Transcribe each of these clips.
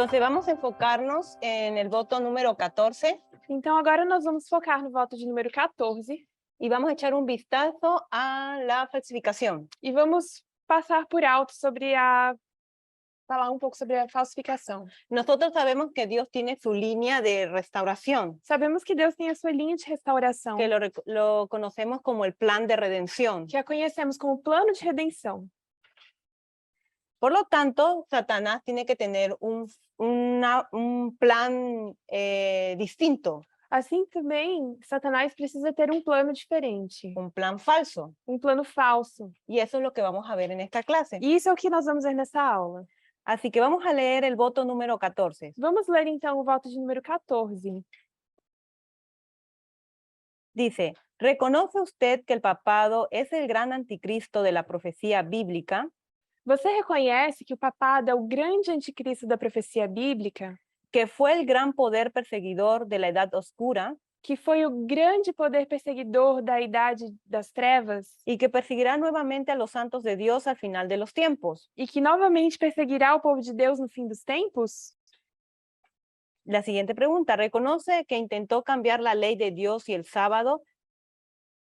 Entonces vamos a enfocarnos en el voto número 14 Então, agora nós vamos focar no voto de número 14 y vamos a echar un vistazo a la falsificación. e vamos passar por alto falar um pouco sobre a falsificação. Nosotros sabemos que Dios tiene su línea de restauración, Sabemos que Deus tem a sua linha de restauração, que lo conocemos como el plan de redención. que a conhecemos como plano de redenção. Por lo tanto, Satanás tiene que tener un plan distinto, Assim também, Satanás precisa ter um plano diferente, un plan falso. um plano falso. Y eso es lo que vamos a ver en esta clase. E isso é o que nós vamos ver nessa aula. Así que vamos a leer el voto número 14. Vamos ler então o voto de número 14. Dice, ¿reconoce usted que el papado es el gran anticristo de la profecía bíblica? Você reconhece que o papado é o grande anticristo da profecia bíblica, Que fue el gran poder perseguidor de la edad oscura que foi o grande poder perseguidor da Idade das Trevas y que perseguirá nuevamente a los santos de Dios al final de los tiempos? e que novamente perseguirá o povo de Deus no fim dos tempos? La siguiente pregunta, ¿reconoce que intentó cambiar la ley de Dios y el sábado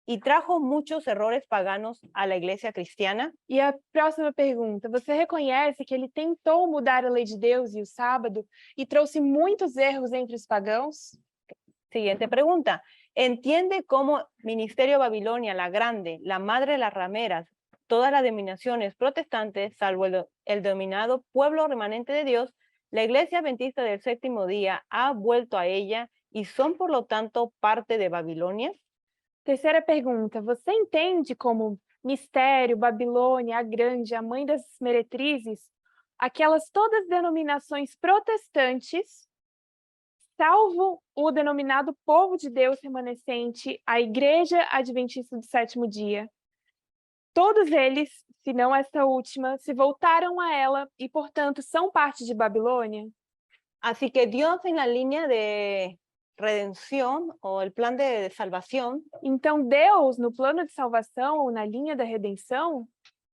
y trajo muchos errores paganos a la iglesia cristiana? E a próxima pergunta, você reconhece que ele tentou mudar a lei de Deus e o sábado e trouxe muitos erros entre os pagãos? Siguiente pregunta, ¿entiende cómo Ministerio Babilonia la Grande, la madre de las rameras, todas las denominaciones protestantes, salvo el denominado pueblo remanente de Dios, la iglesia adventista del séptimo día ha vuelto a ella y son por lo tanto parte de Babilonia? Terceira pergunta, você entende como Mistério, Babilônia, a Grande, a mãe das meretrizes, aquelas todas denominações protestantes, salvo o denominado povo de Deus remanescente, a Igreja Adventista do Sétimo Dia, todos eles, se não esta última, se voltaram a ela e, portanto, são parte de Babilônia? Así que Dios en la línea de redención o el plan de salvación, Então, Deus, no plano de salvação ou na linha da redenção,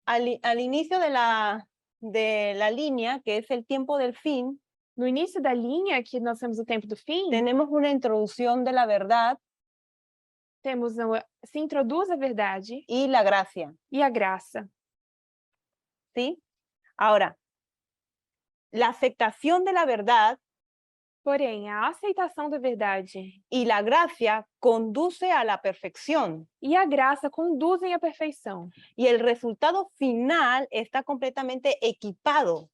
al inicio de la línea, que es el tiempo del fin, no início da linha, que nós temos o tempo do fim, tenemos una introducción de la verdad se introduz a verdade y la gracia, e a graça. ¿sí? Ahora, la aceptación de la verdad Porém, a aceitação da verdade y la gracia conduce a la perfección e a graça conduzem à perfeição. y el resultado final está completamente equipado.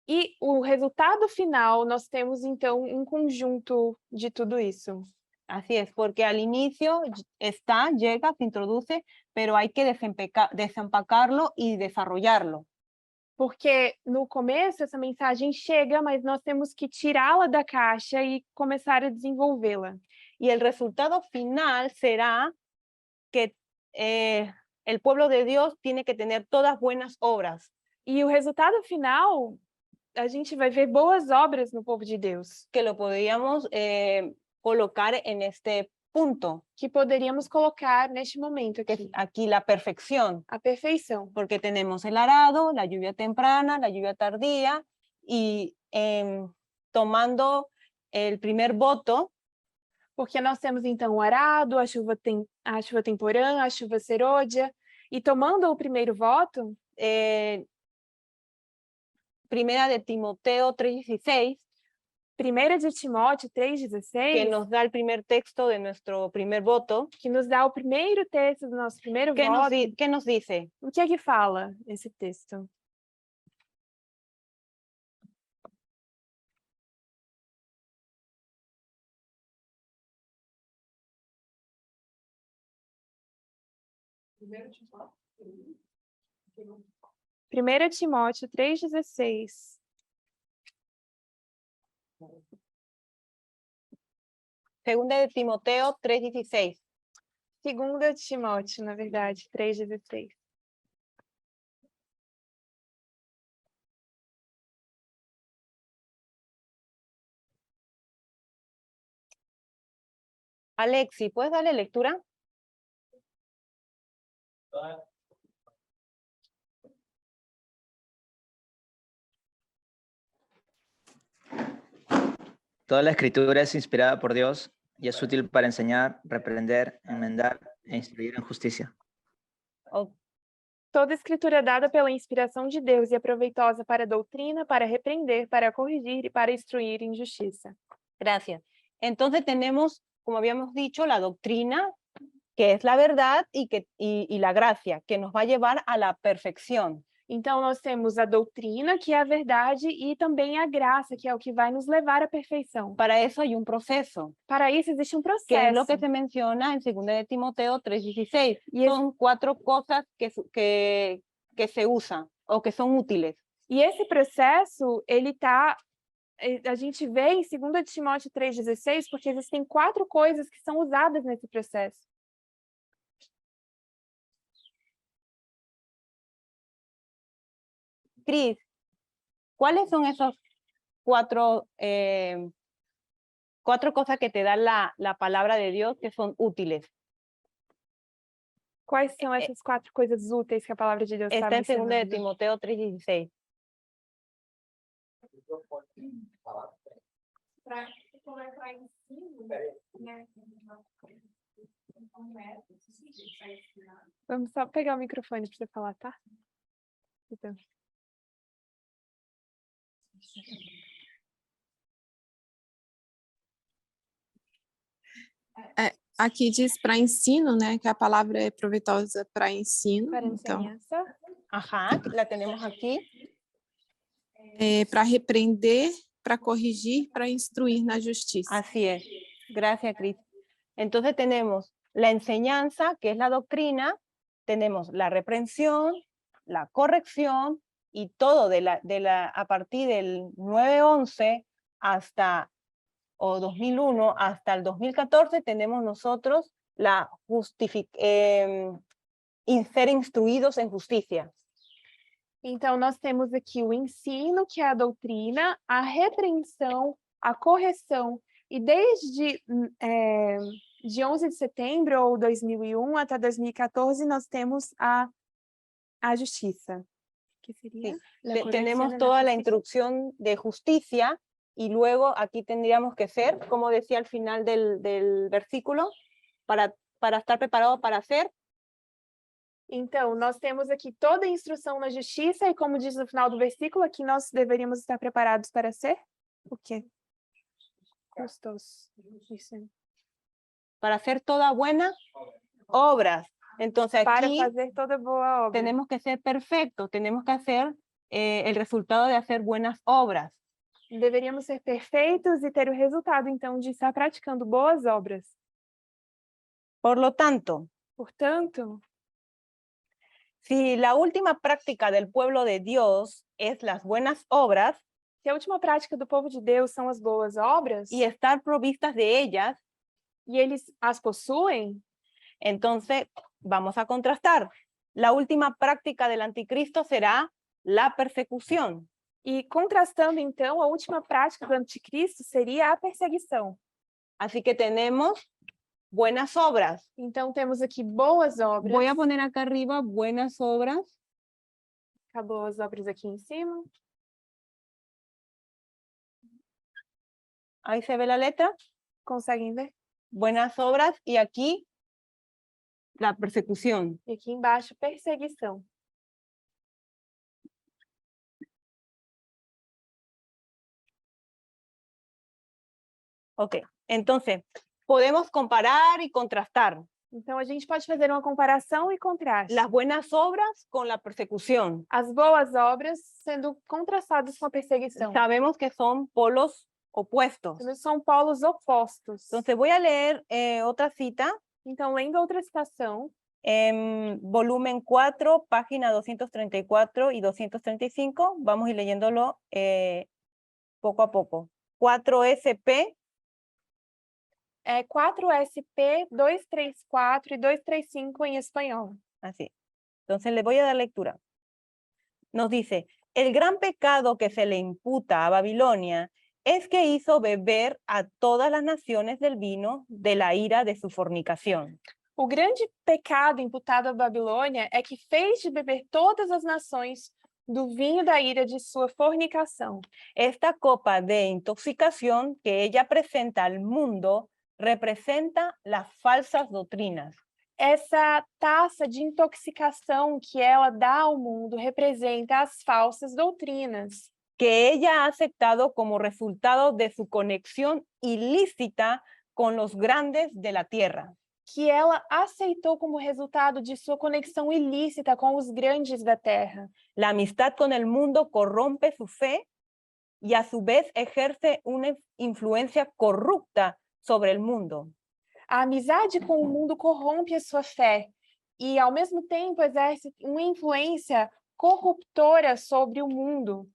E o resultado final, nós temos, então, um conjunto de tudo isso. Así es, porque al inicio llega, se introduce, pero hay que desempacarlo y desarrollarlo. Porque no começo essa mensagem chega, mas nós temos que tirá-la da caixa e começar a desenvolvê-la. Y el resultado final será que el pueblo de Dios tiene que tener todas buenas obras. E o resultado final, a gente vai ver boas obras no povo de Deus. Que lo podríamos colocar en este punto. Que poderíamos colocar neste momento aqui. Aquí la perfección. A perfeição. Porque tenemos el arado, la lluvia temprana, la lluvia tardía, y tomando el primer voto. Porque nós temos então o arado, a chuva temporã, a chuva serôdia, e tomando o primeiro voto, Primera de Timoteo 3:16, Primeira de Timóteo 3:16, que nos da el primer texto de nuestro primer voto, que nos dá o primeiro texto do nosso primeiro voto. ¿Qué nos dice? O que é que fala esse texto? Primeira Timóteo 3:16. Segunda de Timoteo 3:16. Segunda Timóteo, na verdade, 3:16. Alexi, ¿puedes darle lectura? Toda la escritura es inspirada por Dios y es útil para enseñar, reprender, enmendar e instruir en justicia. O- Toda escritura é dada pela inspiração de Deus e é proveitosa para a doutrina, para repreender, para corrigir e para instruir em justiça. Gracias. Entonces tenemos, como habíamos dicho, la doctrina, que es la verdad, y la gracia, que nos va a llevar a la perfección. Então, nós temos a doutrina, que é a verdade, e também a graça, que é o que vai nos levar à perfeição. Para eso hay un proceso, Para isso, existe um que es processo. lo que se menciona en 2 de Timoteo 3:16. Y es- Son 4 cosas que se usan o que son útiles. E esse processo, a gente vê em 2 Timóteo 3,16, porque existem 4 coisas que são usadas nesse processo. Cris, ¿cuáles son esos 4 cosas que te da la palabra de Dios que son útiles? Quais são essas 4 coisas úteis que a palavra de Deus está Está en 2 de mencionando? Timoteo 3:16. Vamos só pegar o microfone para você falar, tá? Então. Aqui diz para ensino, né? Que a palavra é proveitosa para ensino. Para Então, enseñanza, Ajá, la tenemos aquí. para repreender, para corrigir, para instruir na justiça. Así es. Gracias, Cris. Entonces tenemos la enseñanza, que es la doctrina, tenemos la reprensión, la corrección, y todo a partir del 9-11 hasta, o 2001 hasta el 2014, tenemos nosotros ser instruidos en justicia. então nós temos aqui o ensino, que é a doutrina, a repreensão, a correção, e desde de 11 de setembro ou 2001 até 2014 nós temos a justiça. Que seria? Tenemos toda la instrucción de justicia, y luego aquí tendríamos que ser, como decía al final del versículo, para estar preparados para hacer. Então, nós temos aqui toda a instrução na justiça, e como diz no final do versículo, aqui nós deveríamos estar preparados para ser o quê? Justos. Isso. Para hacer toda buena obras. Entonces Para aquí fazer toda boa obra. tenemos que ser perfectos, tenemos que hacer el resultado de hacer buenas obras. Deveríamos ser perfeitos e ter o resultado, então, de estar praticando boas obras. Por lo tanto, Portanto, si la última práctica del pueblo de Dios es las buenas obras se a última prática do povo de Deus são as boas obras, y estar provistas de ellas, e eles as possuem, entonces vamos a contrastar. La última práctica del anticristo será la persecución. e contrastando, então, a última prática do anticristo seria a perseguição. Así que tenemos buenas obras. Então, temos aqui boas obras. Voy a poner acá arriba buenas obras. Acabou as obras aqui em cima. Ahí se ve la letra. Conseguem ver? Buenas obras, y aquí la persecución. E aqui embaixo, perseguição. Ok, entonces podemos comparar y contrastar Então, a gente pode fazer uma comparação e contraste. las buenas obras con la persecución. As boas obras sendo contrastadas com a perseguição. Sabemos que son polos opuestos. São polos opostos. Entonces voy a leer otra cita Então, lendo outra citação, en volumen 4, página 234 y 235. Vamos a ir leyéndolo poco a poco. 4SP. 4SP 234 e 235 em espanhol. Así. Entonces le voy a dar lectura. Nos dice, el gran pecado que se le imputa a Babilonia es que hizo beber a todas las naciones del vino de la ira de su fornicación. O grande pecado imputado à Babilônia é que fez de beber todas as nações do vinho da ira de sua fornicação. Esta copa de intoxicación que ella presenta al mundo representa las falsas doctrinas. Essa taça de intoxicação que ela dá ao mundo representa as falsas doutrinas, que ella ha aceptado como resultado de su conexión ilícita con los grandes de la tierra. que ela aceitou como resultado de sua conexão ilícita com os grandes da terra. La amistad con el mundo corrompe su fe y a su vez ejerce una influencia corrupta sobre el mundo. A amizade com o mundo corrompe a sua fé e, ao mesmo tempo, exerce uma influência corruptora sobre o mundo.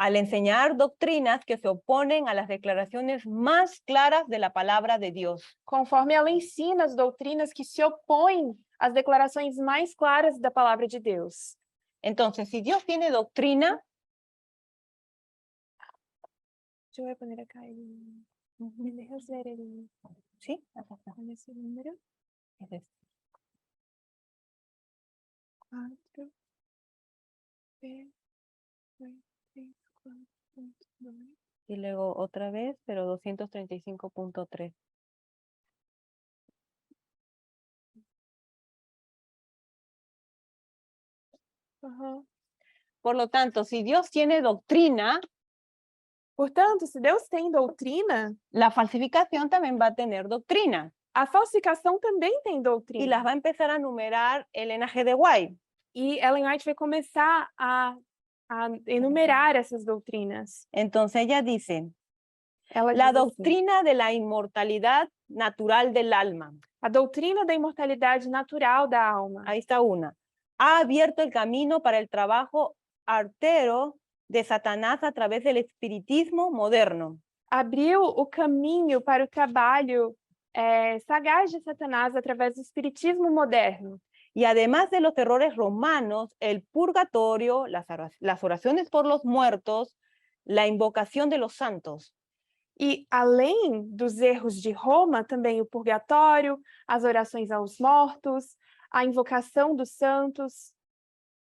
Al enseñar doctrinas que se oponen a las declaraciones más claras de la palabra de Dios. Conforme ela ensina as doutrinas que se opõem às declarações mais claras da palavra de Deus. Entonces, si Dios tiene doctrina, Deixa eu poner acá. Me dejas ver el... ¿sí? ¿Cuál es el número? Es este. 4, 3, 4, 2. Y luego otra vez, pero 235.3. Por lo tanto, si Dios tiene doctrina, Portanto, se Deus tem doutrina, la falsificación también va a tener doctrina. a falsificação também tem Y doutrina. las va a empezar a numerar Elena G. de White. E Ellen White vai começar a enumerar essas doutrinas. Entonces ella dice, Ela la diz assim, doctrina de la inmortalidad natural del alma. a doutrina da imortalidade natural da alma. Ahí está una. Ha abierto el camino para el trabajo artero de Satanás a través del espiritismo moderno. Abriu o caminho para o trabalho sagaz de Satanás através do espiritismo moderno. Y además de los errores romanos, el purgatorio, las oraciones por los muertos, la invocación de los santos. E, além dos erros de Roma, também o purgatório, as orações aos mortos, a invocação dos santos,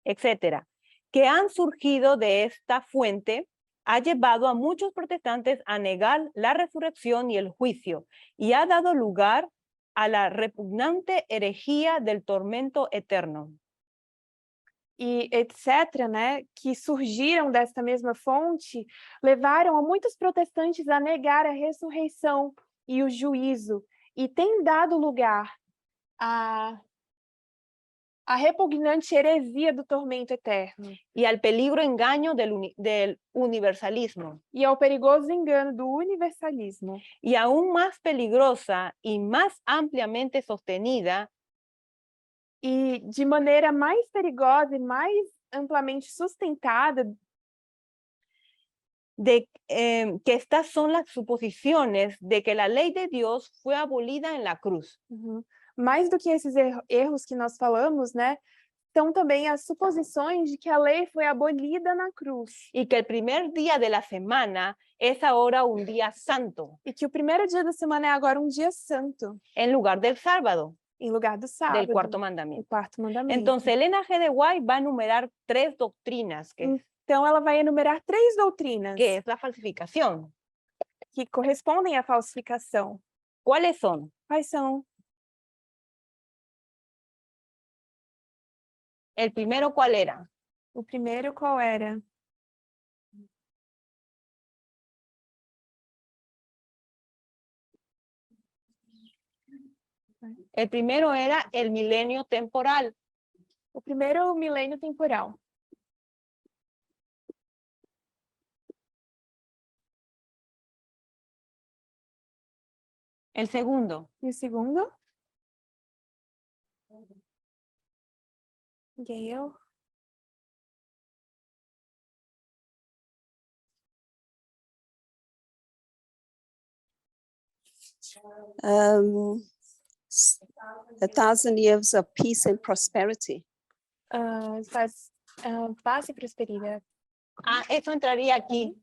etcétera, que han surgido de esta fuente, ha llevado a muchos protestantes a negar la resurrección y el juicio, y ha dado lugar a la repugnante herejía del tormento eterno. e etc., né, que surgiram desta mesma fonte, levaram a muitos protestantes a negar a ressurreição e o juízo, e tem dado lugar à repugnante heresia do tormento eterno. Y al peligro engaño del universalismo. E ao perigoso engano do universalismo. Y aún más peligrosa y más ampliamente sostenida, E de maneira mais perigosa e mais amplamente sustentada, que estas son las suposiciones de que la ley de Dios fue abolida en la cruz. mais do que esses erros que nós falamos, né, são também as suposições de que a lei foi abolida na cruz. Y que el primer día de la semana es ahora un día santo, E que o primeiro dia da semana é agora um dia santo, en lugar del sábado, em lugar do sábado, del cuarto o mandamiento. quarto mandamento. Entonces, Elena G. de White va a enumerar 3 doctrinas, Então, ela vai enumerar 3 doutrinas que es la falsificación. que correspondem à falsificação. ¿Cuáles son? Quais são? El primero, ¿cuál era? O primeiro, qual era? El primero era el milenio temporal. O primeiro, o milênio temporal. El segundo, E o segundo? Gayle. s- 1,000 years of peace and prosperity. Paz e prosperidade. eso entraría aquí,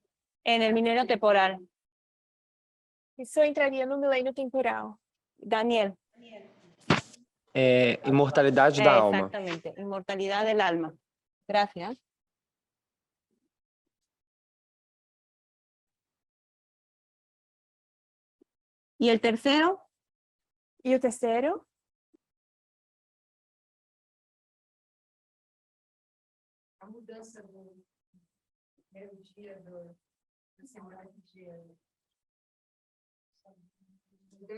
en el milenio temporal. Isso entraria no milênio temporal. Daniel. Imortalidade da alma. Exactamente, inmortalidad del alma. Gracias. ¿Y el tercero? E o terceiro?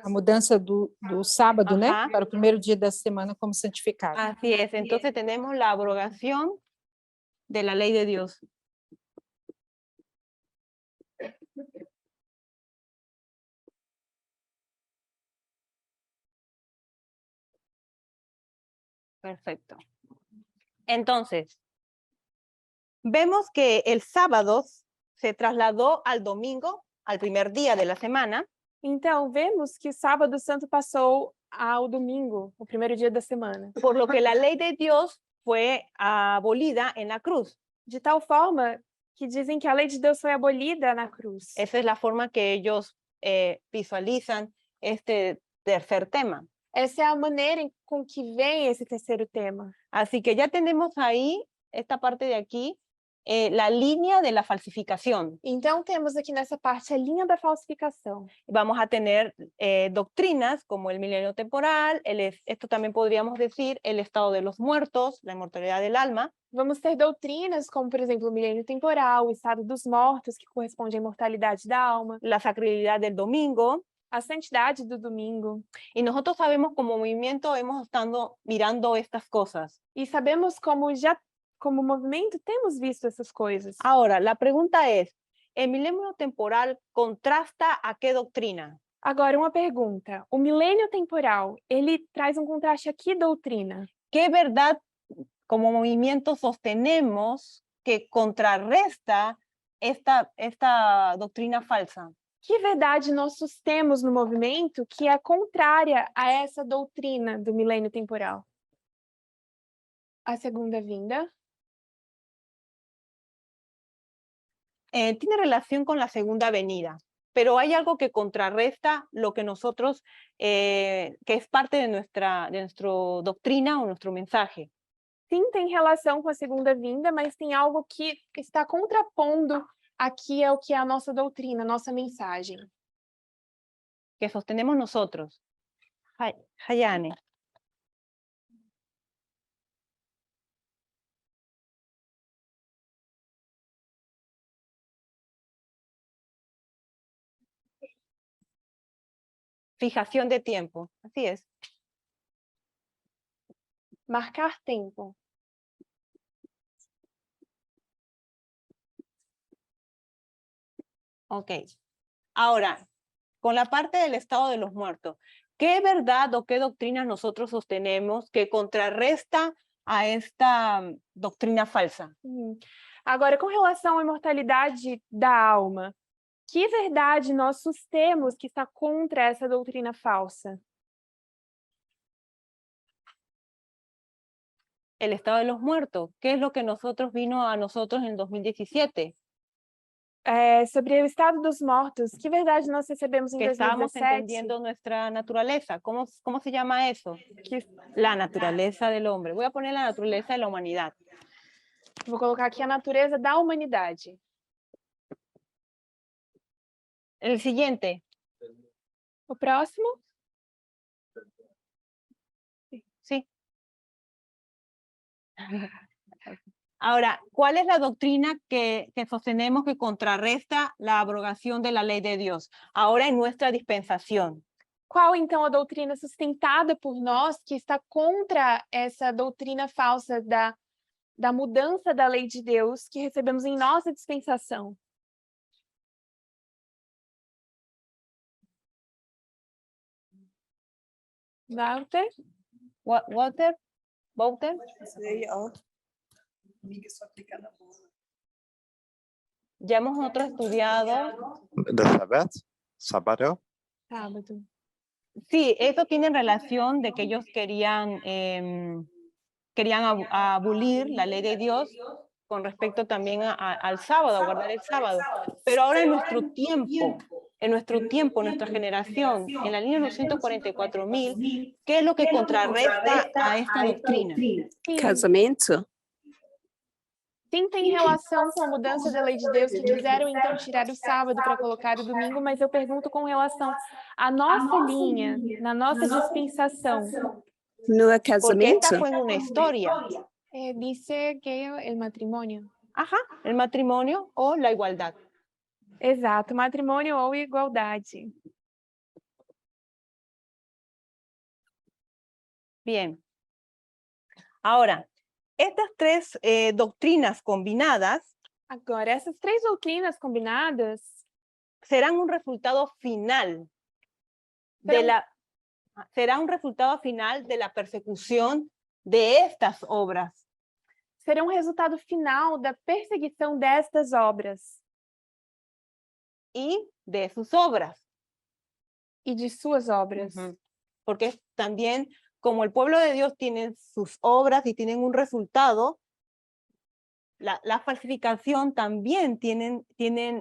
A mudança do sábado, né? Ajá. Para o primeiro dia da semana como santificado. Así es. Entonces tenemos la abrogación de la ley de Dios. Perfecto. Entonces, vemos que el sábado se trasladó al domingo, al primer día de la semana, Então, vemos que o sábado santo passou ao domingo, o primeiro dia da semana. por lo que la ley de Dios fue abolida en la cruz. De tal forma que dizem que a lei de Deus foi abolida na cruz. Esa es la forma que ellos visualizan este tercer tema. Essa é a maneira com que vem esse terceiro tema. Así que ya tenemos ahí, esta parte de aquí, la línea de la falsificación. Então, temos aqui nessa parte a linha da falsificação. Vamos a tener doctrinas como el milenio temporal, esto también podríamos decir el estado de los muertos, la inmortalidad del alma, Vamos ter doutrinas como, por exemplo, o milênio temporal, o estado dos mortos, que corresponde à imortalidade da alma, la sacralidad del domingo, a santidade do domingo. y nosotros sabemos como movimiento hemos estado mirando estas cosas. E sabemos como movimento, temos visto essas coisas. Ahora, la pregunta es, ¿el milenio temporal contrasta a qué doctrina? Agora, uma pergunta. O milênio temporal, ele traz um contraste a que doutrina? ¿Qué verdad como movimiento sostenemos que contrarresta esta doctrina falsa? Que verdade nós sustemos no movimento que é contrária a essa doutrina do milênio temporal? A segunda vinda. Tiene relación con la segunda venida, pero hay algo que contrarresta lo que nosotros, que es parte de nuestra doctrina o nuestro mensaje. Sim, tem relação com a segunda vinda, mas tem algo que está contrapondo aqui ao que é a nossa doutrina, a nossa mensagem. Que sostenemos nosotros. Hayane. Fijación de tiempo, así es. Marcar tempo. Ok. Ahora, con la parte del estado de los muertos, ¿qué verdad o qué doctrina nosotros sostenemos que contrarresta a esta doctrina falsa? Agora, com relação à imortalidade da alma, que verdade nós sustemos que está contra essa doutrina falsa? El estado de los muertos, ¿qué es lo que vino a nosotros en 2017? Sobre o estado dos mortos, que verdade nós recebemos em Que estamos 2017? entendiendo nuestra naturaleza. ¿Cómo se llama eso? La naturaleza del hombre. Voy a poner la naturaleza de la humanidad. Vou colocar aqui a natureza da humanidade. El siguiente. O próximo? Sí. Ahora, ¿cuál es la doctrina que sostenemos que contrarresta la abrogación de la ley de Dios? Ahora en nuestra dispensación. Qual, então, a doutrina sustentada por nós que está contra essa doutrina falsa da mudança da lei de Deus que recebemos em nossa dispensação? Walter? Walter? Walter? Sei, ó. Ya hemos nosotros estudiado. ¿De Sabbath? ¿Sábado? Sábado. Sí, eso tiene relación de que ellos querían abolir la ley de Dios con respecto también al sábado, a guardar el sábado. Pero ahora en nuestro tiempo, nuestra generación, en la línea 944.000, ¿qué es lo que contrarresta a esta doctrina? Casamento? Sim, tem relação com a mudança da lei de Deus, que quiseram então tirar o sábado para colocar o domingo, mas eu pergunto com relação à nossa linha, na nossa dispensação. No Porque casamento? esta fue una historia. Dice que el matrimonio. Ajá, el matrimonio o la igualdad. Exato, matrimônio ou igualdade. Bien. Ahora, estas tres doctrinas combinadas Agora, essas três doutrinas combinadas serán un resultado final será un resultado final de la persecución de estas obras. serão um resultado final da perseguição destas obras Y de sus obras. e de suas obras. Ujú. Porque también, como el pueblo de Dios tiene sus obras y tienen un resultado, la falsificación también tienen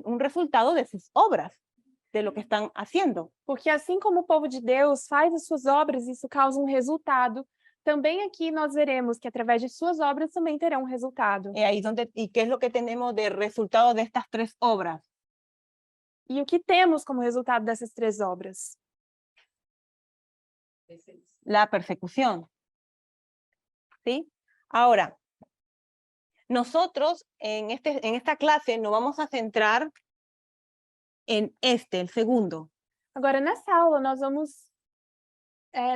un resultado de sus obras, de lo que están haciendo. Porque assim como o povo de Deus faz as suas obras, isso causa um resultado. Também aqui nós veremos que através de suas obras também terão um resultado. ¿Y qué es lo que tenemos de resultado de estas tres obras? E o que temos como resultado dessas três obras? La persecución. ¿Sí? Ahora, nosotros en esta clase nos vamos a centrar en el segundo. Agora, nessa aula, nós vamos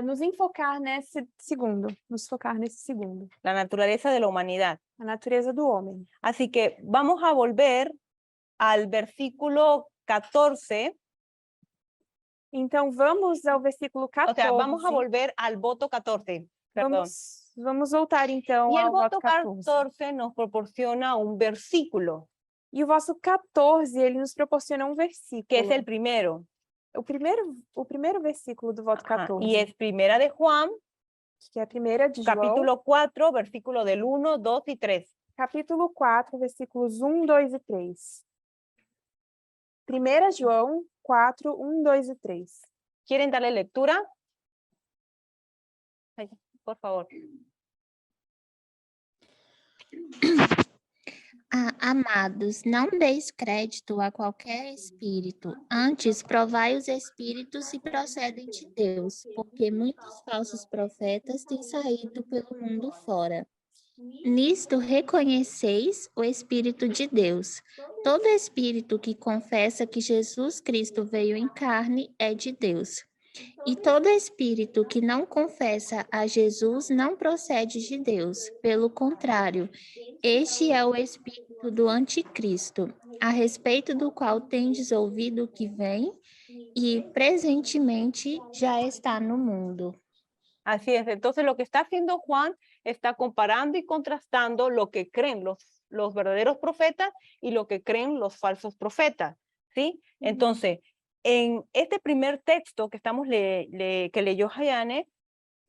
nos focar nesse segundo, La naturaleza de la humanidad. a natureza do homem. Así que vamos a volver al versículo 14. Então, vamos ao versículo 14. O sea, vamos a volver al voto 14. Perdón. Vamos voltar, então, Y el ao voto voto 14 nos proporciona un versículo, E o vosso 14, ele nos proporciona um versículo. que es el primero. O primeiro versículo do voto Ajá, 14. y es Primera de Juan, Que é a primeira de João, capítulo 4, versículo del 1, 2 y 3. capítulo 4, versículos 1, 2 e 3. 1 João 4, 1, 2 e 3. ¿Quieren darle lectura? Ay, por favor. Amados, não deis crédito a qualquer espírito, antes provai os espíritos se procedem de Deus, porque muitos falsos profetas têm saído pelo mundo fora. Nisto reconheceis o Espírito de Deus. Todo espírito que confessa que Jesus Cristo veio em carne é de Deus. E todo espírito que não confessa a Jesus não procede de Deus. Pelo contrário, este é o espírito do anticristo, a respeito do qual tendes ouvido que vem e presentemente já está no mundo. Así es. Entonces, lo que está haciendo Juan está comparando y contrastando lo que creen los verdaderos profetas y lo que creen los falsos profetas, ¿sí? Entonces, en este primer texto que que leyó Jayane,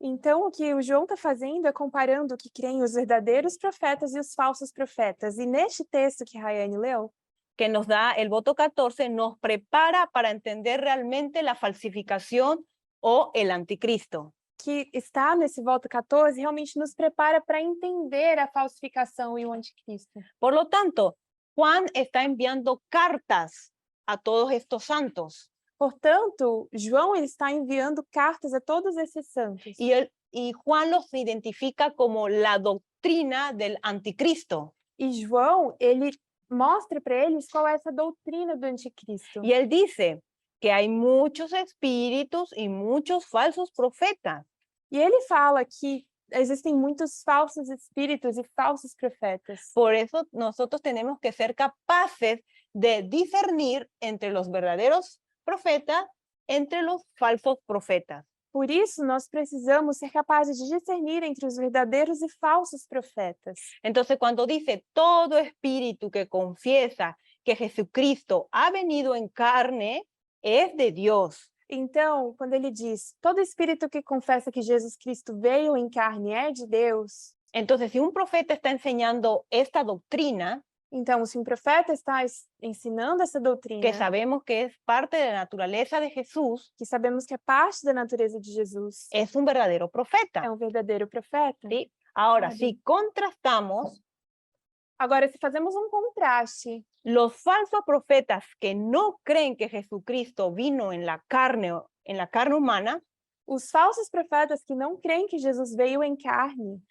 Então, o que o João está fazendo é comparando o que creem os verdadeiros profetas e os falsos profetas. E neste texto que Rayane leu, que nos da el voto 14, nos prepara para entender realmente la falsificación o el anticristo. que está nesse voto 14, realmente nos prepara para entender a falsificação e o anticristo. Por lo tanto, Juan está enviando cartas a todos estos santos. Portanto, João ele está enviando cartas a todos esses santos. Y Juan los identifica como la doctrina del anticristo. E João, ele mostra para eles qual é essa doutrina do anticristo. Y él dice que hay muchos espíritus y muchos falsos profetas. E ele fala que existem muitos falsos espíritos e falsos profetas. Por eso nosotros tenemos que ser capaces de discernir entre los verdaderos profetas, entre los falsos profetas. Por isso, nós precisamos ser capazes de discernir entre os verdadeiros e falsos profetas. Entonces, cuando dice todo espíritu que confiesa que Jesucristo ha venido en carne, es de Dios. Então, quando ele diz, todo espírito que confessa que Jesus Cristo veio em carne é de Deus. Entonces, si un profeta está enseñando esta doctrina, Então, se um profeta está ensinando essa doutrina, que sabemos que es parte de la naturaleza de Jesús, que sabemos que é parte da natureza de Jesus, es un verdadero profeta. é um verdadeiro profeta. ¿Sí? Ahora, Claro. si contrastamos Agora, se fazemos um contraste, los falsos profetas que no creen que Jesucristo vino en la carne humana, os falsos profetas que não creem que Jesus veio em carne,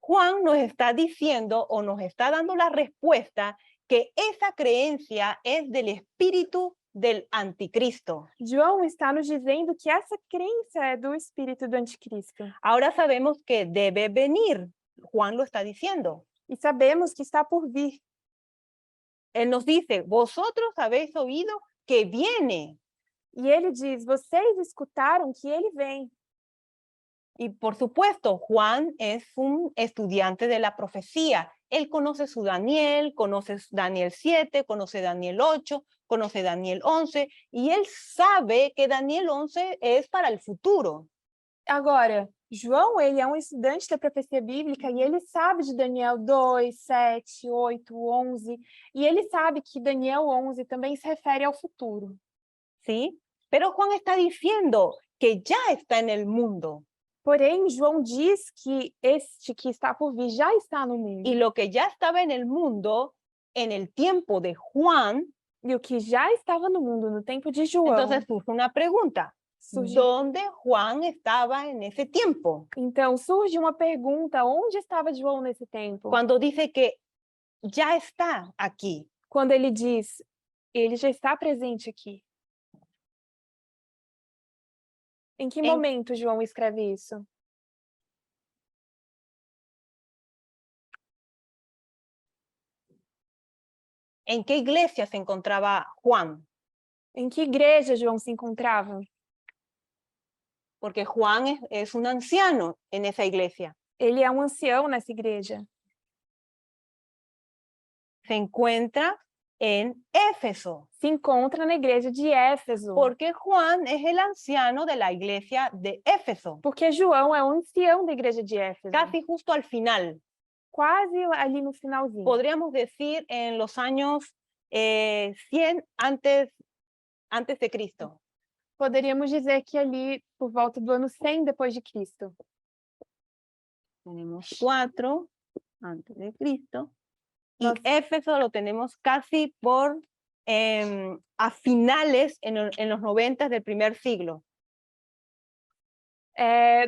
Juan nos está diciendo o nos está dando la respuesta que esa creencia es del espíritu del anticristo. João está nos dizendo que essa crença é do espírito do anticristo. Ahora sabemos que debe venir. Juan lo está diciendo. E sabemos que está por vir. Él nos dice, vosotros habéis oído que viene. E ele diz, vocês escutaram que ele vem. Y por supuesto, Juan es un estudiante de la profecía. Él conoce su Daniel, conoce Daniel 7, conoce Daniel 8, conoce Daniel 11, y él sabe que Daniel 11 es para el futuro. Agora, João, ele é um estudante da profecia bíblica e ele sabe de Daniel 2, 7, 8, 11, e ele sabe que Daniel 11 também se refere ao futuro. ¿Sí? Pero Juan está diciendo que ya está en el mundo. Porém, João diz que este que está por vir já está no mundo. Y lo que ya estaba en el mundo, en el tiempo de Juan, E o que já estava no mundo no tempo de João. entonces surge una pregunta. Surge... ¿Dónde Juan estaba en ese tiempo? Então, surge uma pergunta, onde estava João nesse tempo? Cuando dice que ya está aquí. Quando ele diz, ele já está presente aqui. Em que momento João escreve isso? ¿En qué iglesia se encontraba Juan? Em que igreja João se encontrava? Porque Juan es un anciano en esa iglesia. Ele é um ancião nessa igreja. Se encuentra en Éfeso. Se encontra na igreja de Éfeso. Porque Juan es el anciano de la iglesia de Éfeso. Porque João é um ancião da igreja de Éfeso. Casi justo al final. Quase ali no finalzinho. Podríamos decir en los años 100 antes de Cristo. Poderíamos dizer que ali por volta do ano 100 depois de Cristo. Tenemos 4 antes de Cristo. Y Éfeso lo tenemos casi por a finales en los 90 del primer siglo.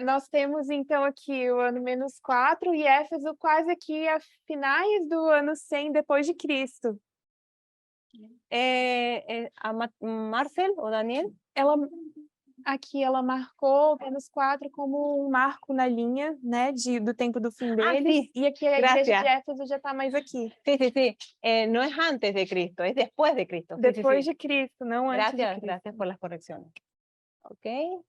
Nós temos então aqui o ano -4 e Éfeso quase aqui a finais do ano 100 depois de Cristo. Marcel ou Daniel? Aqui ela marcou -4 como um marco na linha, né, do tempo do fim deles. Sí. E aqui a igreja Gracias. de Éfeso já está mais aqui. Sí. No es antes de Cristo, es después de Cristo. Sí, Depois sí. de Cristo, não antes de Cristo. Gracias por las correcciones. Ok.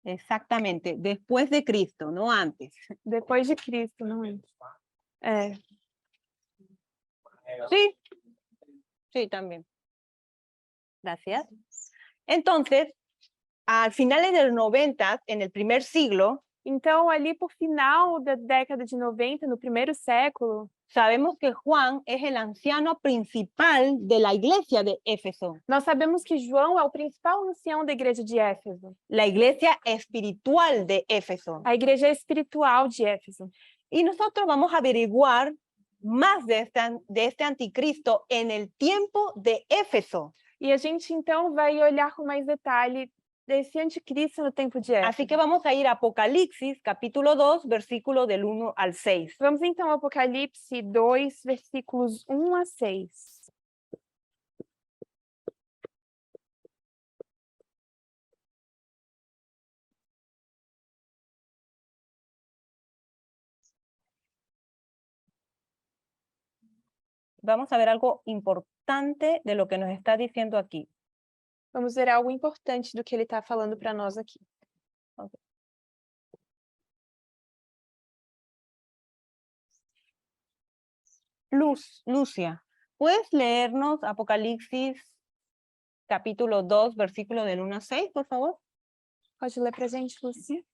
Exactamente, después de Cristo, no antes. Depois de Cristo, não antes. Sí, también. Gracias. Entonces, a finales de los 90, en el primer siglo, então ali por final da década de 90, no primeiro século, sabemos que Juan es el anciano principal de la iglesia de Éfeso. Nós sabemos que João é o principal ancião da igreja de Éfeso. La iglesia espiritual de Éfeso. A igreja espiritual de Éfeso. Y nosotros vamos a averiguar más de este anticristo en el tiempo de Éfeso. E a gente então vai olhar com mais detalhe desse anticristo no tempo de Éfeso. Así que vamos a ir a Apocalipsis, capítulo 2, versículo del 1 al 6. Vamos então a Apocalipse 2, versículos 1 a 6. Vamos a ver algo importante de lo que nos está diciendo aquí. Vamos ver algo importante do que ele está falando para nós aqui. Okay. Lucia, ¿puedes leernos Apocalipsis capítulo 2, versículo del 1 a 6, por favor? Pode ler para a gente, Lúcia?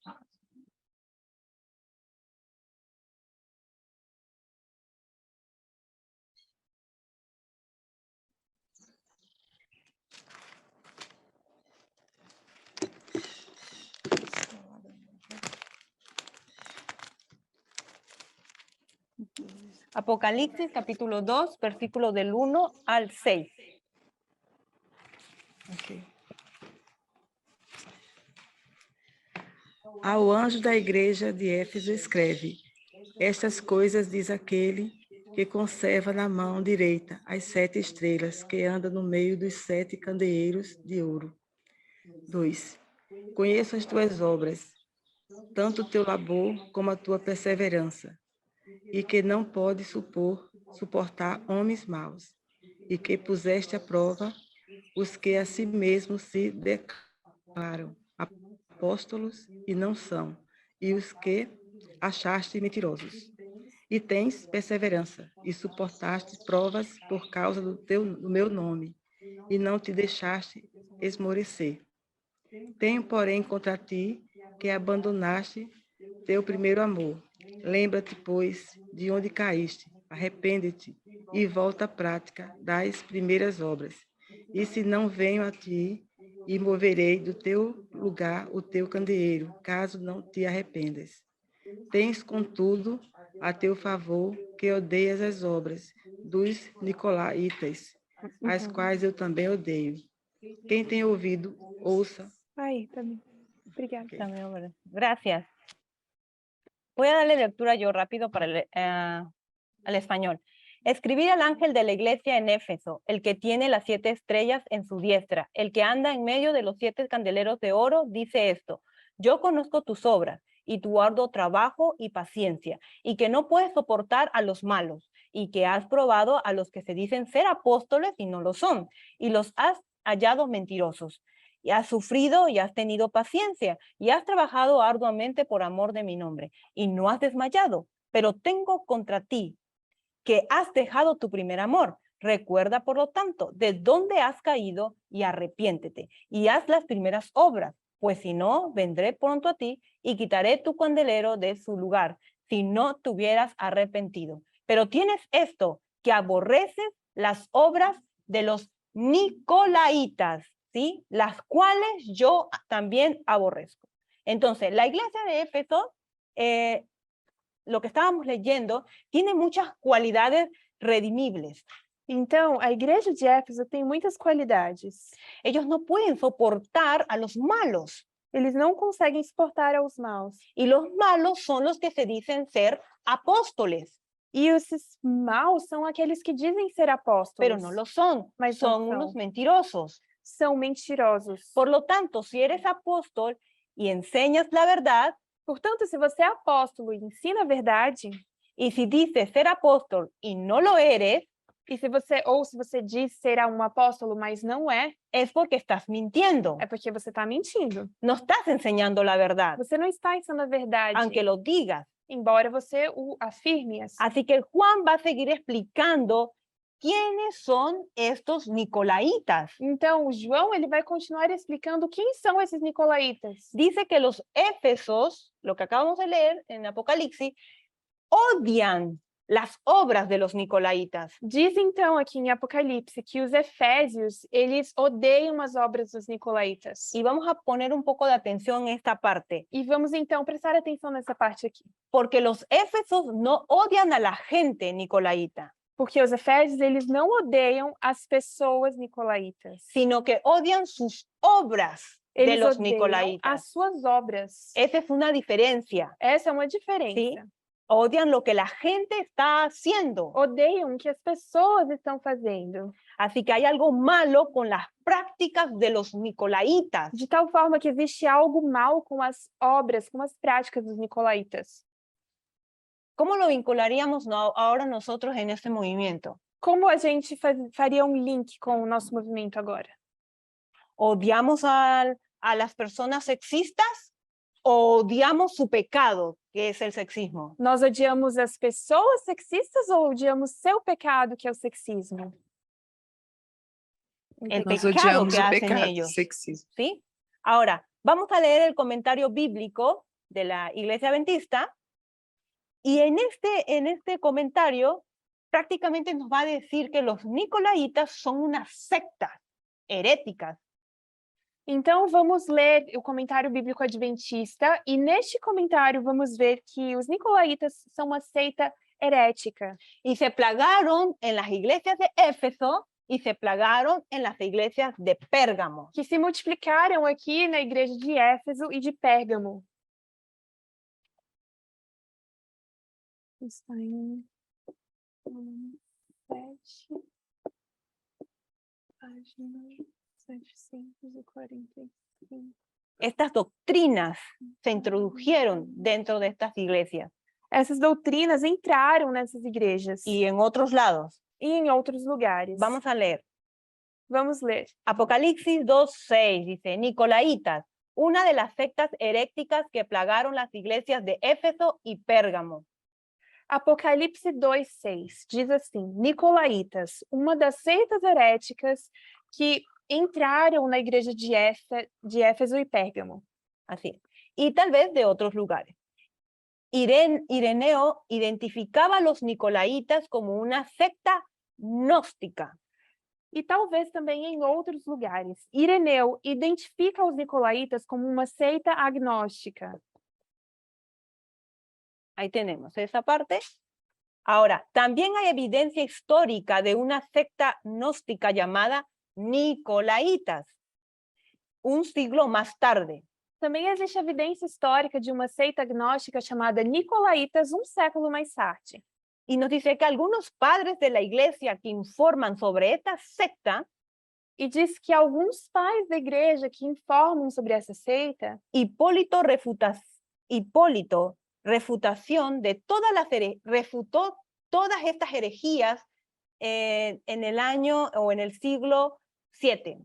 Apocalipsis capítulo 2, versículos del 1 al 6. Ao anjo da igreja de Éfeso escreve: estas coisas diz aquele que conserva na mão direita as 7 estrelas que anda no meio dos 7 candeeiros de ouro. 2. Conheço as tuas obras, tanto o teu labor como a tua perseverança, e que não pode suportar homens maus, e que puseste à prova os que a si mesmos se declaram apóstolos e não são, e os que achaste mentirosos. E tens perseverança, e suportaste provas por causa do meu nome, e não te deixaste esmorecer. Tenho, porém, contra ti que abandonaste teu primeiro amor. Lembra-te, pois, de onde caíste, arrepende-te e volta à prática das primeiras obras. E se não venho a ti, e moverei do teu lugar o teu candeeiro, caso não te arrependas. Tens, contudo, a teu favor que odeias as obras dos nicolaítas, as quais eu também odeio. Quem tem ouvido, ouça. Aí, também. Obrigada. También, ¿verdad? Gracias. Voy a darle lectura yo rápido para al español. Escribir al ángel de la iglesia en Éfeso, el que tiene las 7 estrellas en su diestra, el que anda en medio de los 7 candeleros de oro, dice esto: yo conozco tus obras y tu arduo trabajo y paciencia, y que no puedes soportar a los malos, y que has probado a los que se dicen ser apóstoles y no lo son, y los has hallado mentirosos. Y has sufrido y has tenido paciencia, y has trabajado arduamente por amor de mi nombre, y no has desmayado. Pero tengo contra ti que has dejado tu primer amor. Recuerda, por lo tanto, de dónde has caído y arrepiéntete, y haz las primeras obras, pues si no, vendré pronto a ti y quitaré tu candelero de su lugar, si no te hubieras arrepentido. Pero tienes esto, que aborreces las obras de los nicolaítas, ¿sí? Las cuales yo también aborrezco. Entonces, la iglesia de Éfeso, lo que estábamos leyendo, tiene muchas cualidades redimibles. Então, a igreja de Éfeso tem muitas qualidades. Ellos no pueden soportar a los malos. Eles não conseguem suportar aos maus. Y los malos son los que se dicen ser apóstoles. E esses maus são aqueles que dizem ser apóstolos. Pero no lo son, Mas son não são. unos mentirosos. São mentirosos. Por lo tanto, si eres apóstol y enseñas la verdad, Portanto, se você é apóstolo e ensina a verdade, y si dices ser apóstol y no lo eres, e se você diz ser um apóstolo, mas não é, es porque estás mintiendo. é porque você está mentindo. No estás enseñando la verdad, Você não está ensinando a verdade, aunque lo digas. embora você o afirme assim. Así que Juan va a seguir explicando quiénes son estos nicolaítas. Então, João ele vai continuar explicando quem são esses nicolaítas. Dice que los éfesos, lo que acabamos de leer en Apocalipsis, odian las obras de los nicolaítas. Diz então aqui em Apocalipse que os efésios, eles odeiam as obras dos nicolaítas. Y vamos a poner un poco de atención en esta parte, E vamos então prestar atenção nessa parte aqui. porque los éfesos no odian a la gente nicolaíta, Porque os efésios, eles não odeiam as pessoas nicolaítas. sino que odian sus obras de Eles los odeiam nicolaítas. as suas obras. Esa es una diferencia. Essa é uma diferença. Sí. Odian lo que la gente está haciendo. Odeiam o que as pessoas estão fazendo. Así que hay algo malo con las prácticas de los nicolaítas. De tal forma que existe algo mal com as obras, com as práticas dos nicolaítas. ¿Cómo lo vincularíamos ahora nosotros en este movimiento? Como a gente faria um link com o nosso movimento agora? ¿Odiamos a las personas sexistas o odiamos su pecado, que es el sexismo? Nós odiamos as pessoas sexistas ou odiamos seu pecado, que é o sexismo? El Nós pecado odiamos que o hacen pecado, ellos. sexismo. ¿Sí? Ahora, vamos a leer el comentario bíblico de la Iglesia Adventista, y en este comentario prácticamente nos va a decir que los nicolaítas son unas sectas heréticas. Então, vamos ler o comentário bíblico adventista, e neste comentário vamos ver que os nicolaítas são uma seita herética. Y se plagaron en las iglesias de Éfeso y se plagaron en las iglesias de Pérgamo. Que se multiplicaram aqui na igreja de Éfeso e de Pérgamo. Está em 7, página 745. Estas doctrinas se introdujeron dentro de estas iglesias Essas doutrinas entraram nessas igrejas y en otros lados. e em outros lugares. Vamos a leer. Vamos ler. Apocalipsis 2:6 dice, Nicolaitas, una de las sectas heréticas que plagaron las iglesias de Éfeso y Pérgamo. Apocalipse 2:6 diz assim: Nicolaitas, uma das seitas heréticas que entraram na igreja de Éfeso e Pérgamo. Así. Y tal vez de otros lugares. Ireneo identificaba a los nicolaitas como una secta gnóstica. E talvez também em outros lugares. Ireneu identifica os nicolaítas como uma seita agnóstica. Ahí tenemos esa parte. Ahora, también hay evidencia histórica de una secta gnóstica llamada Nicolaitas, un siglo más tarde. Também existe evidência histórica de uma seita agnóstica chamada Nicolaitas século mais tarde. Y nos dice que algunos padres de la iglesia que informan sobre esta secta, E diz que alguns pais da igreja que informam sobre essa seita, Hipólito, refutación de todas las refutó todas estas herejías en el año o en el siglo 7.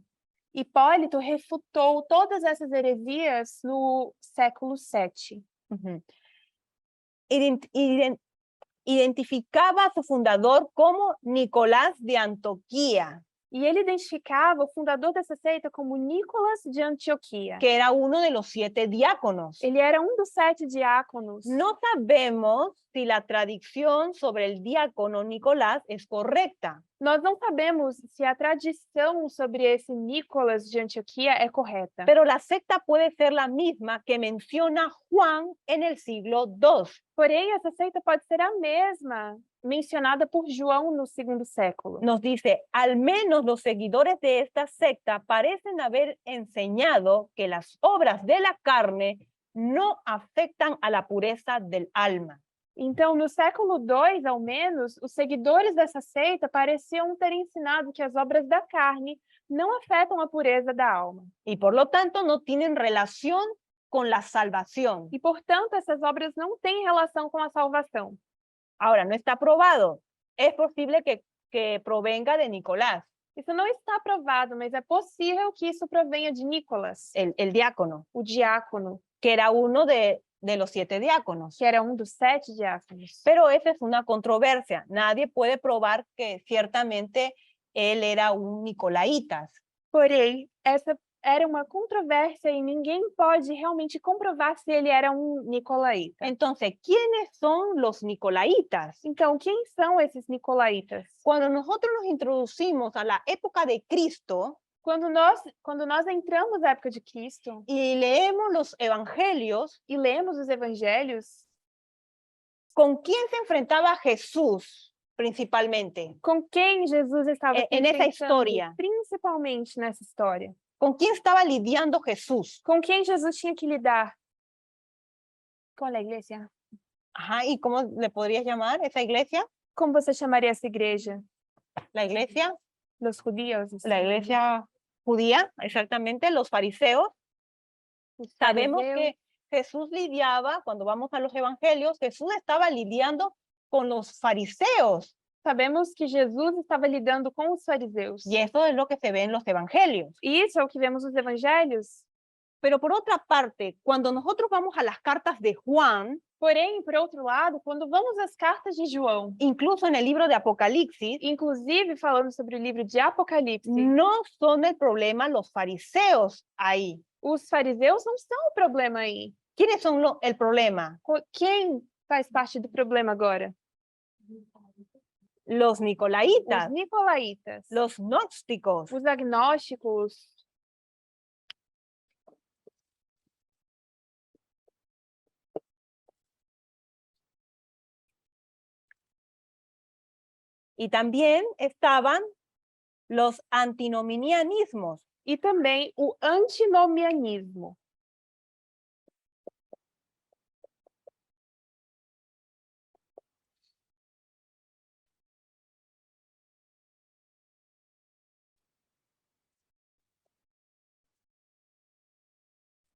Hipólito refutou todas essas heresias no século VII. Identificaba a su fundador como Nicolás de Antioquía, E ele identificava o fundador dessa seita como Nicolas de Antioquia. que era uno de los 7 diáconos. Ele era dos 7 diáconos. No sabemos si la tradición sobre el diácono Nicolás es correcta. Nós não sabemos se a tradição sobre esse Nicolas de Antioquia é correta. Pero la secta puede ser la misma que menciona Juan en el siglo II. Porém, essa seita pode ser a mesma mencionada por João no segundo século. Nos dice, al menos los seguidores de esta secta parecen haber enseñado que las obras de la carne no afectan a la pureza del alma. Então, no século II, ao menos, os seguidores dessa seita pareciam ter ensinado que as obras da carne não afetam a pureza da alma. Y por lo tanto no tienen relación con la salvación. E, portanto, essas obras não têm relação com a salvação. Ahora, no está probado. Es posible que provenga de Nicolás, Isso não está provado, mas é possível que isso provenha de Nicolas, el diácono, o diácono, que era uno de los 7 diáconos. que era dos 7 diáconos. Pero esa es una controversia. Nadie puede probar que ciertamente él era un Nicolaitas. Porém, essa era uma controvérsia e ninguém pode realmente comprovar se ele era nicolaíta. Entonces, ¿quiénes son los Nicolaitas? Então, quem são esses nicolaítas? Cuando nosotros nos introducimos a la época de Cristo Quando nós entramos na época de Cristo y leemos los evangelios, e lemos os evangelhos, ¿con quién se enfrentaba Jesús principalmente? com quem Jesus estava se En esa enfrentando, historia. principalmente nessa história? ¿Con quién estaba lidiando Jesús? Com quem Jesus tinha que lidar? Com a igreja? Ajá, ¿y cómo le podrías llamar esa iglesia? Como você chamaria essa igreja? La iglesia, Los judíos? la iglesia judía, exactamente, los fariseos. Sabemos que Jesús lidiaba, cuando vamos a los evangelios, Jesús estaba lidiando con los fariseos. Sabemos que Jesus estava lidando com os fariseus. Y eso es lo que se ve en los evangelios. E isso é o que vemos nos evangelhos. Pero por otra parte, cuando nosotros vamos a las cartas de Juan, Porém, por outro lado, quando vamos às cartas de João, incluso en el libro de Apocalipsis, inclusive falando sobre o livro de Apocalipse, no son el problema los fariseos ahí. os fariseus não são o problema aí. ¿Quiénes son el problema? Quem faz parte do problema agora? Los nicolaitas, Os nicolaítas, los gnósticos. os agnósticos. Y también estaban los antinomianismos. E também o antinomianismo.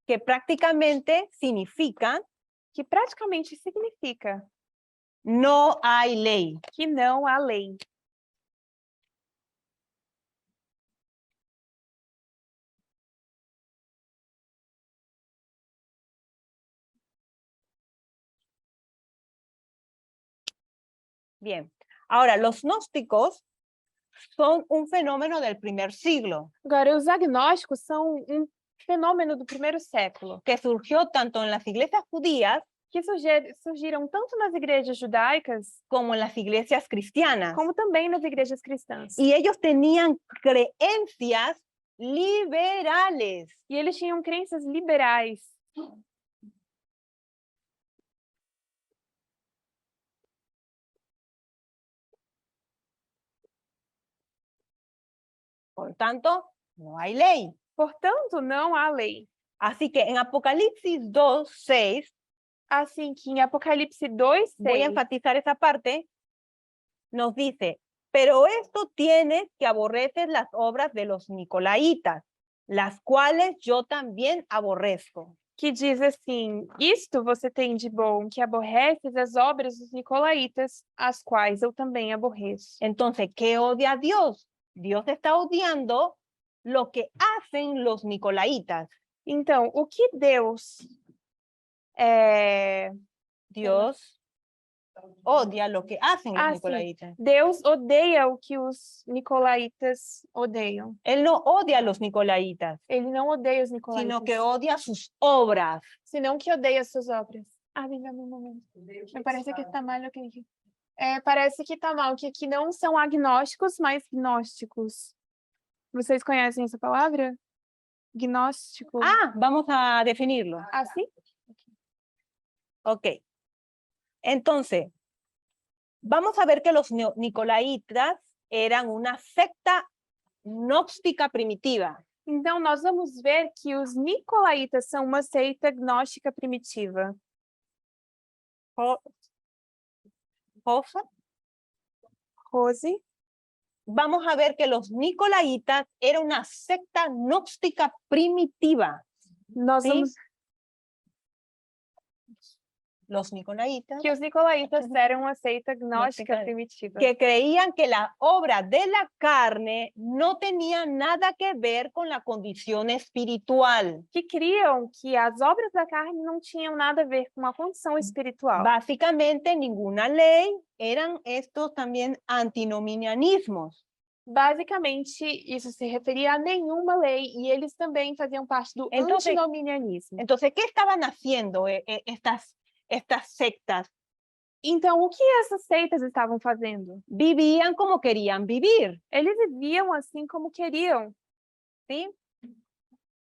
Que prácticamente significa Que praticamente significa no hay ley. que não há lei. Bien. Ahora, los gnósticos son un fenómeno del primer siglo Agora, os agnósticos são um fenômeno do primeiro século, que surgió tanto en las iglesias judías que surgiram tanto nas igrejas judaicas como en las iglesias cristianas. como também nas igrejas cristãs. Y ellos tenían creencias liberales. E eles tinham crenças liberais. Por tanto, no hay ley. Portanto, não há lei. Así que en Apocalipsis 2:6, Assim que em Apocalipse 2, voy a 6, enfatizar esa parte, nos dice, pero esto tienes que aborreces las obras de los nicolaítas, las cuales yo también aborrezco. que diz assim: isto você tem de bom, que aborreces as obras dos nicolaítas, as quais eu também aborreço. Entonces, ¿qué odia a Dios? Dios está odiando lo que hacen los nicolaítas. Então, o que Deus Dios odia lo que hacen los Ah, sí. nicolaítas. Deus odeia o que os nicolaítas odeiam. Él no odia a los nicolaítas, Ele não odeia os nicolaítas, sino que odia sus obras. senão que odeia as suas obras. Ah, me dá um momento. Me parece que está mal aqui. Parece que está mal, que aqui não são agnósticos, mas gnósticos. Vocês conhecem essa palavra? Gnóstico. Ah, vamos a definirlo. Assim? Ok. Entonces, vamos a ver que los nicolaitas eran una secta gnóstica primitiva. Então, nós vamos ver que os nicolaítas são uma seita gnóstica primitiva. Rosa. Rose? Vamos a ver que los nicolaitas eran una secta gnóstica primitiva. Nós ¿Sí? vamos Los nicolaitas que os nicolaítas eram uma seita gnóstica Gnóstica, primitiva. que creían que la obra de la carne no tenía nada que ver con la condición espiritual. Que criam que as obras da carne não tinham nada a ver com a condição espiritual. Básicamente ninguna ley, eran estos también antinomianismos. Basicamente, isso se referia a nenhuma lei e eles também faziam parte do Entonces- antinomianismo. Entonces, ¿qué estaban haciendo estas sectas? Então, o que essas seitas estavam fazendo? Vivían como querían vivir, Eles viviam assim como queriam. ¿sí?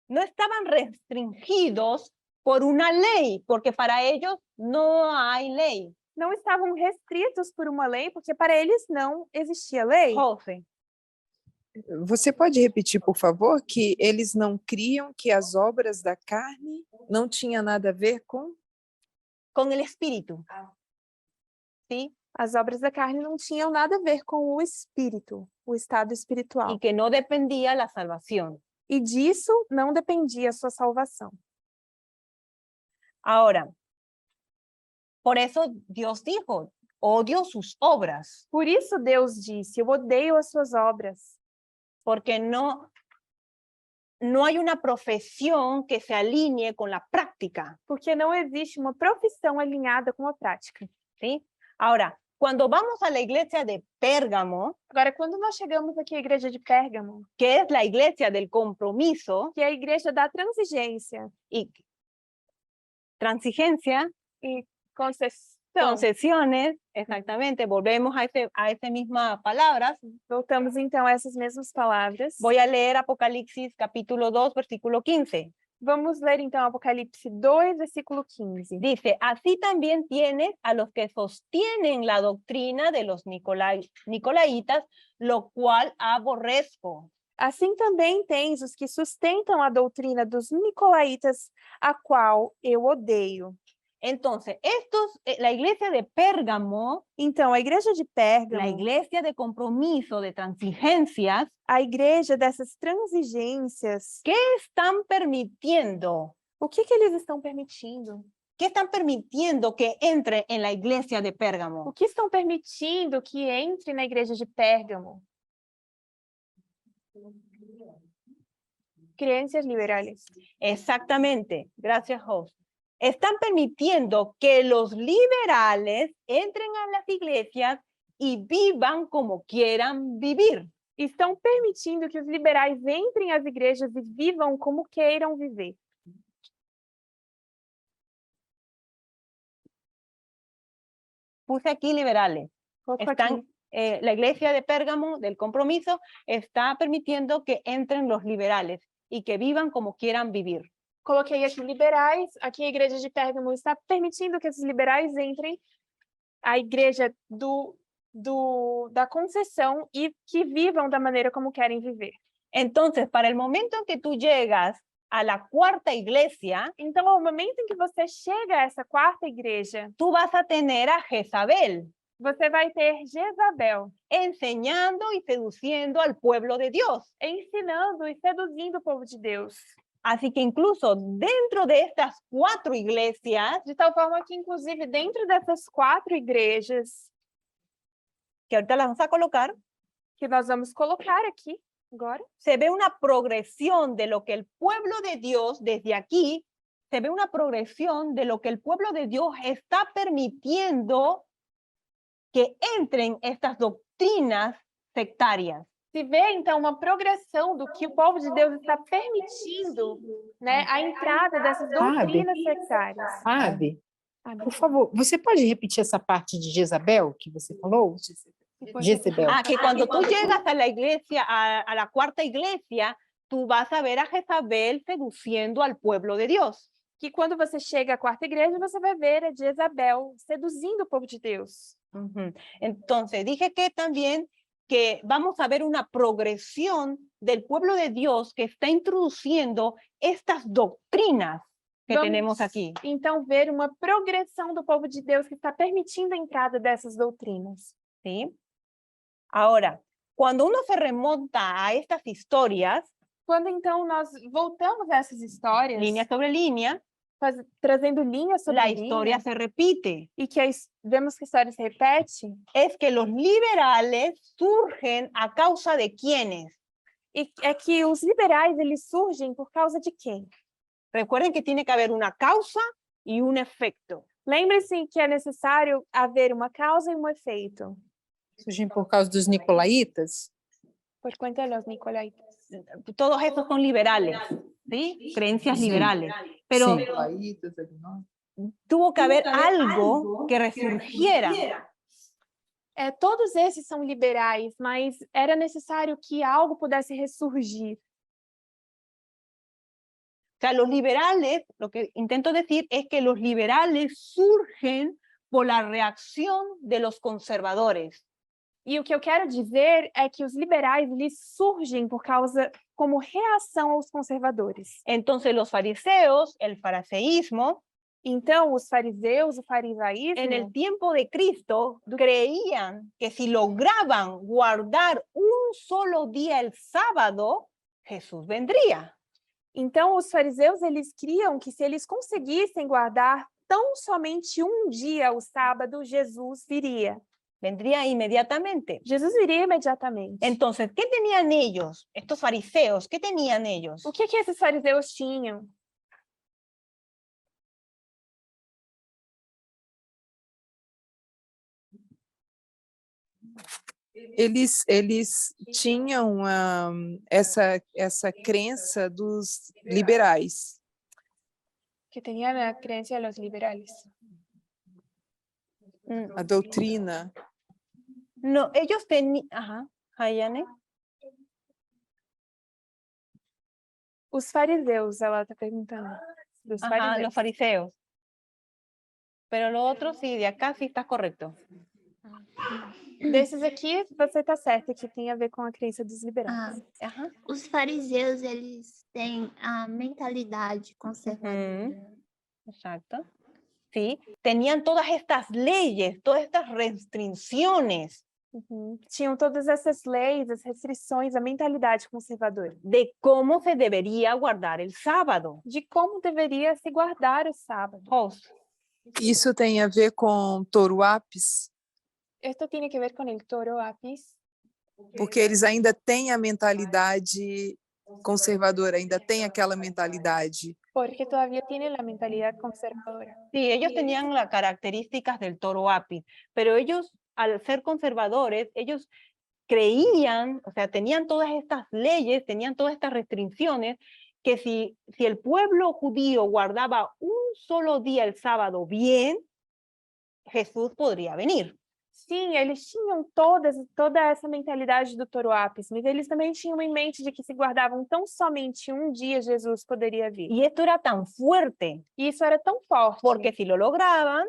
No estaban restringidos por una ley, porque para ellos no hay ley. Não estavam restritos por uma lei, porque para eles não existia lei. José, Você pode repetir, por favor, que eles não criam que as obras da carne não tinham nada a ver com? con el espíritu. ¿Sí? As obras da carne não tinham nada a ver com o espírito, o estado espiritual. Y que no dependía la salvación. E disso não dependia a sua salvação. Ahora, por eso Dios dijo, odio sus obras, Por isso Deus disse: eu odeio as suas obras, porque no hay una profesión que se alinee con la práctica, porque não existe uma profissão alinhada com a prática. ¿sí? Ahora, cuando vamos a la iglesia de Pérgamo, Agora, quando nós chegamos aqui à igreja de Pérgamo, que es la iglesia del compromiso que é a igreja da transigência y transigencia, e concessão, concesiones, exactamente, volvemos a esa misma palabras. voltamos então a essas mesmas palavras. Voy a leer Apocalipsis capítulo 2, versículo 15. Vamos ler então Apocalipse 2, versículo 15. Dice, así también tienes a los que sostienen la doctrina de los Nicolaitas, lo cual aborrezco. Assim também tens os que sustentam a doutrina dos nicolaítas, a qual eu odeio. Entonces, la iglesia de Pérgamo, Então, a igreja de la Pérgamo, iglesia de compromiso, de transigencias, a igreja dessas transigências, ¿qué están permitiendo? o que eles estão permitindo? ¿Qué están permitiendo que entre en la iglesia de O Pérgamo? que estão permitindo que entre na igreja de Pérgamo? Creencias liberales. Exactamente, gracias, host. Están permitiendo que los liberales entren a las iglesias y vivan como quieran vivir. Estão permitindo que os liberais entrem às igrejas e vivam como queiram viver. Puse aquí liberales. Coloco Están, aqui. la iglesia de Pérgamo, del compromiso, está permitiendo que entren los liberales y que vivan como quieran vivir. Coloquei aqui liberais, aqui a igreja de Pérgamo está permitindo que esses liberais entrem, a igreja da concessão e que vivam da maneira como querem viver. Entonces, para el momento en que tú llegas a la cuarta iglesia, Então, ao momento em que você chega a essa quarta igreja, tú vas a tener a Jezabel você vai ter Jezabel enseñando y seduciendo al pueblo de Dios. ensinando e seduzindo o povo de Deus. Así que incluso dentro de estas 4 iglesias, De tal forma que, inclusive, dentro dessas 4 igrejas, que ahorita las vamos a colocar, que nós vamos colocar aqui agora, se ve una progresión de lo que el pueblo de Dios, desde aquí, se ve una progresión de lo que el pueblo de Dios está permitiendo que entren estas doctrinas sectarias. se vê, então, uma progressão do que o povo de Deus está permitindo, né, a entrada dessas doutrinas sectárias. Ave, por favor, você pode repetir essa parte de Jezabel que você falou? Jezebel. Ah, que cuando tú llegas a la iglesia, a la cuarta iglesia, tú vas a ver a Jezabel seduciendo al pueblo de Dios. Que quando você chega à quarta igreja, você vai ver a Jezabel seduzindo o povo de Deus. Entonces, dije que también que vamos a ver una progresión del pueblo de Dios que está introduciendo estas doctrinas que tenemos aquí. Então, ver uma progressão do povo de Deus que está permitindo a entrada dessas doutrinas. ¿Sí? Ahora, cuando uno se remonta a estas historias, Quando, então, nós voltamos a essas histórias, línea sobre línea, trazendo linha sobre la linha, historia se repite. e que vemos que a história se repete, Es que los liberales surgen a causa de quiénes. e é que os liberais, eles surgem por causa de quem? Recuerden que tiene que haber una causa y un efecto. Lembre-se que é necessário haver uma causa e um efeito. Surgem por causa dos nicolaítas? Por cuenta de los nicolaitas. Todos esos son liberales, ¿sí? Creencias liberales. Pero tuvo que haber algo que resurgiera. Todos esses são liberais, mas era necessário que algo pudesse ressurgir. O sea, los liberales, lo que intento decir es que los liberales surgen por la reacción de los conservadores. E o que eu quero dizer é que os liberais, eles surgem como reação aos conservadores. Entonces los fariseos, el fariseísmo, Então, os fariseus, o farisaísmo, en el tiempo de Cristo, creían que si lograban guardar un solo día el sábado, Jesús vendría. Então, os fariseus, eles criam que se eles conseguissem guardar tão somente um dia, o sábado, Jesus viria. Vendría inmediatamente. Jesus viria imediatamente. Entonces, ¿qué tenían ellos, estos fariseos? ¿Qué tenían ellos? O que esses fariseus tinham? Eles tinham essa crença dos liberais. Que tenían a creencia de los liberales. A doutrina. No, ellos tenían... Ajá, Hayane. Os fariseus, ela está perguntando. Dos Ajá, fariseus. los fariseos. Pero lo otro sí, de acá sí está correcto. Desses aqui, você está certa, que tem a ver com a crença dos Ah, liberais. Ajá. os fariseus, eles têm a mentalidade conservadora. Exacto. Sí, tenían todas estas leyes, todas estas restricciones Uhum. Tinham todas essas leis, as restrições, a mentalidade conservadora. de cómo se debería guardar el sábado. De como deveria se guardar o sábado. Host. Isso tem a ver com Touro-Apis, Esto tiene que ver con el toro apis, porque eles ainda têm a mentalidade conservadora, ainda têm aquela mentalidade. porque todavía tiene la mentalidad conservadora. Sí, ellos tenían las características del toro apis, pero ellos, al ser conservadores, ellos creían, o sea, tenían todas estas leyes, tenían todas estas restricciones, que si el pueblo judío guardaba un solo día el sábado bien, Jesús podría venir. Sim, eles tinham toda essa mentalidade do toro apis, mas eles também tinham em mente de que se guardavam tão somente um dia, Jesus poderia vir. Y esto era tan fuerte, E isso era tão forte, porque si lo lograban,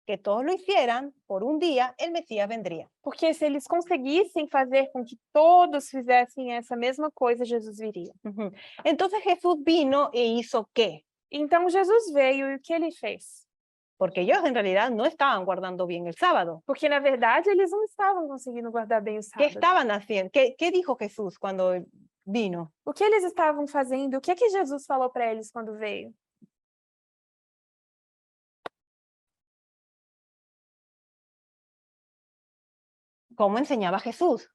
que todos lo hicieran, por un día, el Mesías vendría. porque se eles conseguissem fazer com que todos fizessem essa mesma coisa, Jesus viria. Ujú. Entonces Jesús vino e hizo ¿qué? Então Jesus veio e o que ele fez? Porque ellos en realidad no estaban guardando bien el sábado. Porque na verdade eles não estavam conseguindo guardar bem o ¿Qué sábado. estaban haciendo? ¿Qué dijo Jesús cuando vino? O que eles estavam fazendo? O que que Jesus falou para eles quando veio? ¿Cómo enseñaba Jesús?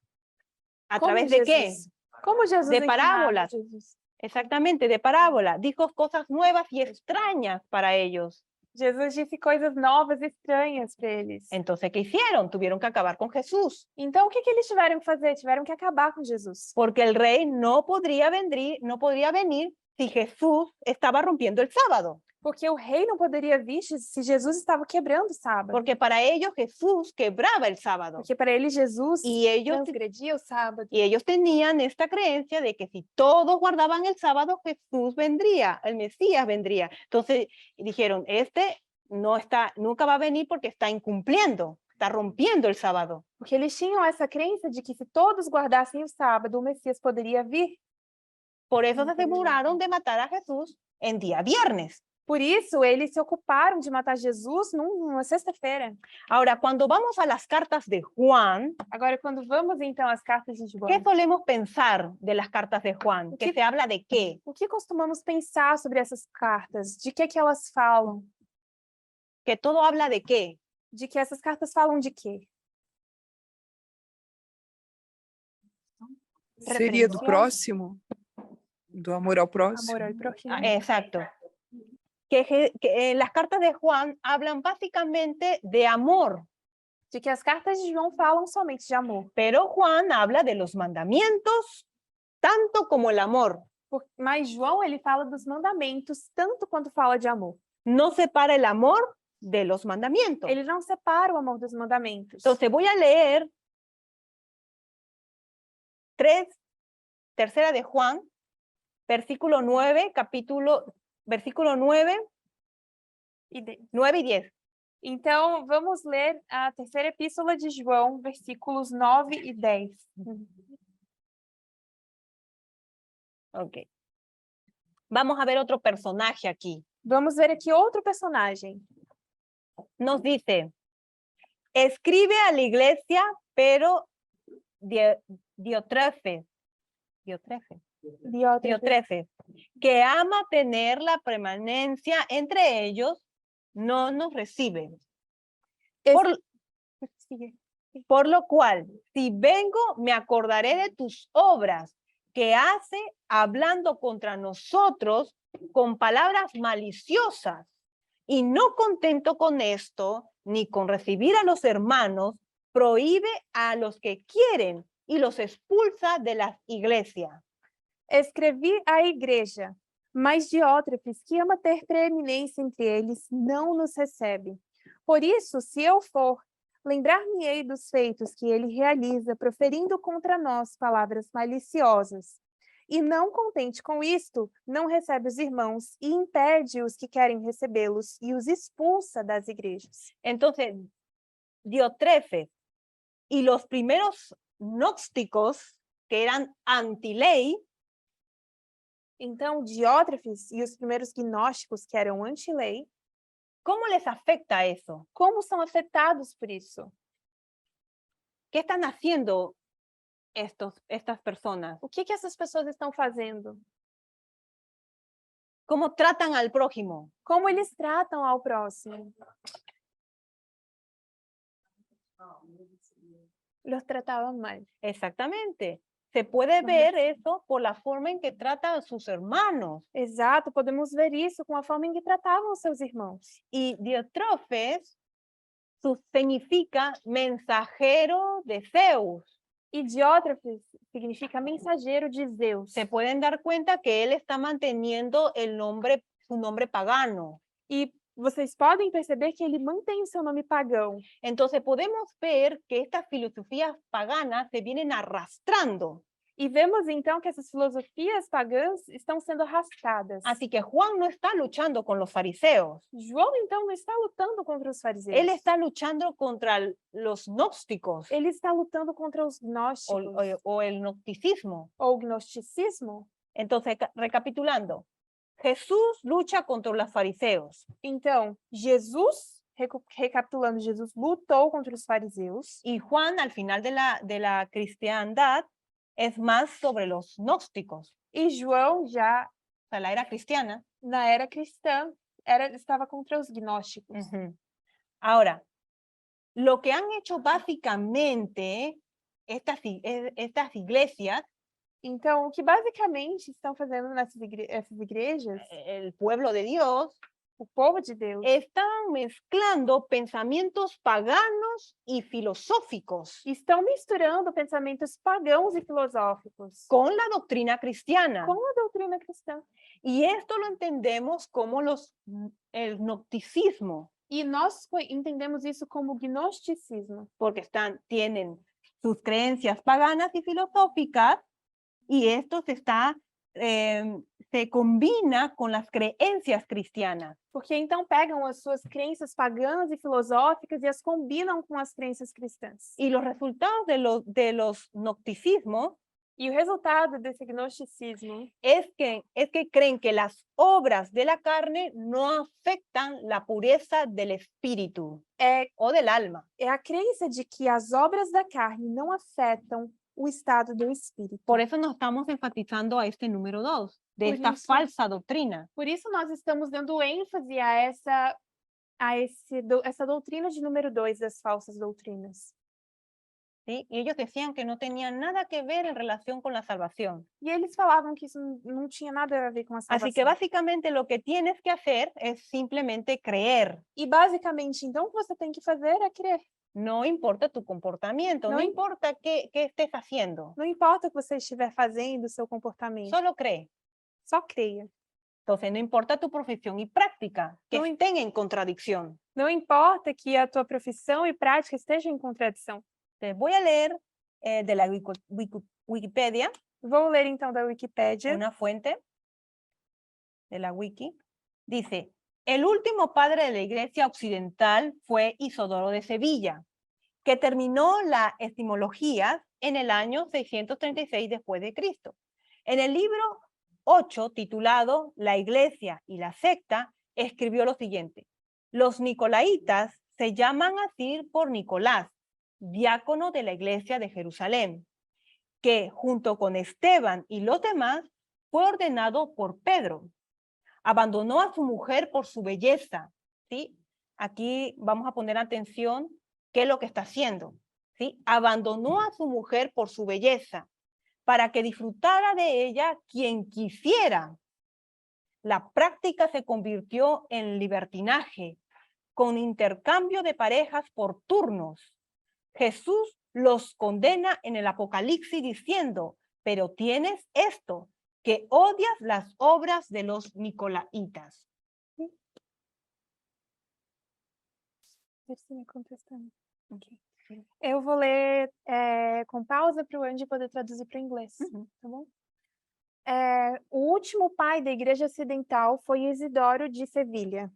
¿A Como través de qué? Jesus- Como Jesus De ensinava parábolas. Jesus? Exactamente, de parábola. Dijo cosas nuevas y extrañas para ellos. Jesus disse coisas novas e estranhas para eles. Entonces, ¿qué hicieron? Tuvieron que acabar con Jesús. Então, o que que eles tiveram que fazer? Tiveram que acabar com Jesus. Porque el rey no podría venir si Jesús estaba rompiendo el sábado. Porque o rei não poderia vir se Jesus estava quebrando o sábado. Porque para ellos Jesús quebraba el sábado. Porque para eles Jesus Y ellos, transgredia o sábado. y ellos tenían esta creencia de que si todos guardaban el sábado, Jesús vendría, el Mesías vendría. Entonces dijeron, nunca va a venir porque está incumpliendo, está rompiendo el sábado. Porque eles tinham essa crença de que se todos guardassem o sábado, o Messias poderia vir. Por eso se aseguraron de matar a Jesús en día viernes. Por isso, eles se ocuparam de matar Jesus numa sexta-feira. Ahora, cuando vamos a las cartas de Juan, Agora, quando vamos então às cartas de João, ¿qué solemos pensar de las cartas de Juan? ¿Que ¿Qué- se habla de qué? o que costumamos pensar sobre essas cartas? De que elas falam? Que todo habla de qué? De que essas cartas falam de quê? Seria do Referencial? próximo? Do amor ao próximo? Amor ao próximo. Exacto. Que las cartas de Juan hablan básicamente de amor, De que as cartas de João falam somente de amor. pero Juan habla de los mandamientos tanto como el amor. Mas João, ele fala dos mandamentos, tanto quanto fala de amor. No separa el amor de los mandamientos. Ele não separa o amor dos mandamentos. Entonces voy a leer tercera de Juan, versículo 9, versículo 9, E 9 y 10. Então, vamos ler a terceira epístola de João, versículos 9 e 10. Ok. Vamos a ver otro personaje aquí. Vamos ver aqui outro personagem. Nos dice, escribe a la iglesia, pero Diótrefes, que ama tener la permanencia entre ellos, no nos recibe. Por lo cual, si vengo, me acordaré de tus obras que hace hablando contra nosotros con palabras maliciosas. Y no contento con esto, ni con recibir a los hermanos, prohíbe a los que quieren y los expulsa de las iglesias. Escrevi à igreja, mas Diótrefes, que ama ter preeminência entre eles, não nos recebe. Por isso, se eu for, lembrar-me-ei dos feitos que ele realiza, proferindo contra nós palavras maliciosas. E não contente com isto, não recebe os irmãos e impede os que querem recebê-los e os expulsa das igrejas. Entonces, Diotrefes y los primeros gnósticos, que eran anti-ley, Então, Diótrefes e os primeiros gnósticos, que eram anti-lei, ¿cómo les afecta eso? como são afetados por isso? ¿Qué están haciendo estas personas? O que essas pessoas estão fazendo? ¿Cómo tratan al prójimo? Como eles tratam ao próximo? Los trataban mal. Exactamente. Se puede ver eso por la forma en que tratan a sus hermanos. Exato, podemos ver isso com a forma em que tratavam os seus irmãos. Y Diótrefes significa mensajero de Zeus. E Diótrefes significa mensageiro de Zeus. Se pueden dar cuenta que él está manteniendo su nombre pagano. E vocês podem perceber que ele mantém o seu nome pagão. Entonces podemos ver que estas filosofías paganas se vienen arrastrando. E vemos então que essas filosofias pagãs estão sendo arrastadas. Así que Juan no está luchando con los fariseos. João então não está lutando contra os fariseus. Él está luchando contra los gnósticos Ele está lutando contra os gnósticos o el gnosticismo. ou o gnosticismo. Entonces, recapitulando, Jesús lucha contra los fariseos. Então, Jesus, recapitulando, Jesus lutou contra os fariseus. Y Juan, al final de la cristiandad, es más sobre los gnósticos. E João, já O sea, la era cristiana. na era cristã, estava contra os gnósticos. Ahora, lo que han hecho básicamente estas iglesias, Então, o que basicamente estão fazendo essas igrejas, el pueblo de Dios, o povo de Deus, están mezclando pensamientos paganos y filosóficos estão misturando pensamentos pagãos e filosóficos con la doctrina cristiana. com a doutrina cristã. Y esto lo entendemos como el gnosticismo, E nós entendemos isso como gnosticismo, porque tienen sus creencias paganas y filosóficas, y esto se combina con las creencias cristianas. porque então pegam as suas crenças pagãs e filosóficas e as combinam com as crenças cristãs. Y los resultados de los gnosticismos E o resultado desse gnosticismo es que creen que las obras de la carne no afectan la pureza del espíritu o del alma. é a crença de que as obras da carne não afetam o estado do espírito. Por eso nos estamos enfatizando a este número 2, de Por esta isso- falsa doctrina. Por isso nós estamos dando ênfase a essa doutrina de número 2 das falsas doutrinas. ¿Sí? Y ellos decían que no tenían nada que ver en relación con la salvación. E eles falavam que isso não tinha nada a ver com a salvação. Así que básicamente lo que tienes que hacer es simplemente creer. E basicamente, então, o que você tem que fazer é crer. No importa tu comportamiento, no No im- importa qué estés haciendo, Não importa o que você estiver fazendo, o seu comportamento, solo cree. só creia. Entonces no importa tu profesión y práctica, que No im- estén en contradicción. Não importa que a tua profissão e prática estejam em contradição. Te voy a leer de la Wikipedia, Vou ler então da Wikipédia. una fuente de la Wiki. Dice, el último padre de la Iglesia Occidental fue Isodoro de Sevilla, que terminó la etimología en el año 636 después de Cristo. En el libro 8, titulado La Iglesia y la secta, escribió lo siguiente: los nicolaitas se llaman así por Nicolás, diácono de la Iglesia de Jerusalén, que junto con Esteban y los demás fue ordenado por Pedro. Abandonó a su mujer por su belleza, ¿sí? Aquí vamos a poner atención qué es lo que está haciendo, ¿sí? Abandonó a su mujer por su belleza, para que disfrutara de ella quien quisiera. La práctica se convirtió en libertinaje, con intercambio de parejas por turnos. Jesús los condena en el Apocalipsis diciendo, pero tienes esto, que odias las obras de los nicolaitas. Eu vou ler com pausa para o Andy poder traduzir para o inglês, tá bom? O último pai da Igreja Ocidental foi Isidoro de Sevilha,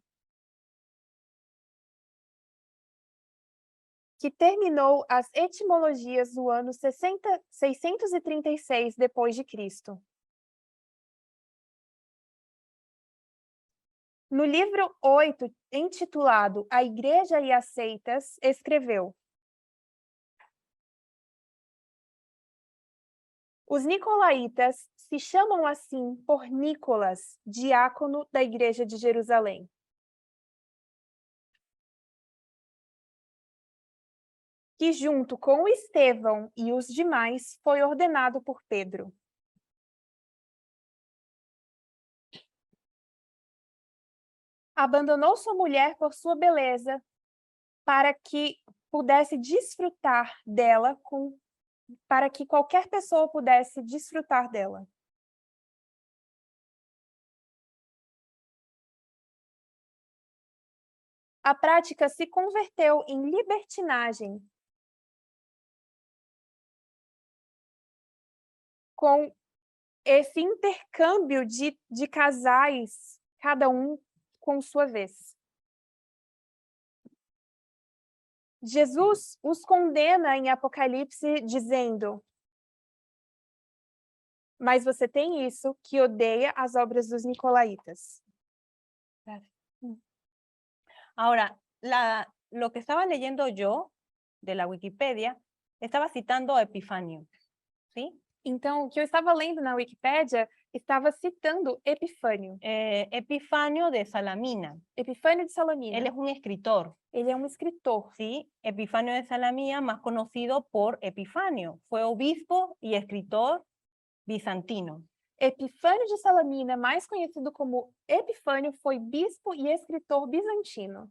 que terminou as etimologias no ano 636 depois de Cristo. No livro 8, intitulado A Igreja e as Seitas, escreveu: os nicolaítas se chamam assim por Nicolas, diácono da Igreja de Jerusalém. Que junto com Estevão e os demais foi ordenado por Pedro. Abandonou sua mulher por sua beleza, para que pudesse desfrutar dela, para que qualquer pessoa pudesse desfrutar dela. A prática se converteu em libertinagem, com esse intercâmbio de casais, cada um com sua vez. Jesus os condena em Apocalipse dizendo: mas você tem isso, que odeia as obras dos nicolaítas. Ahora, lo que estaba leyendo yo de la Wikipedia, estaba citando a Epifanio, ¿sí? Então, o que eu estava lendo na Wikipédia estava citando Epifânio. Epifanio de Salamina. Epifânio de Salamina. Él es un escritor. Ele é um escritor. ¿Sí? Epifanio de Salamina, más conocido por Epifanio. Fue obispo y escritor bizantino. Epifânio de Salamina, mais conhecido como Epifânio, foi bispo e escritor bizantino.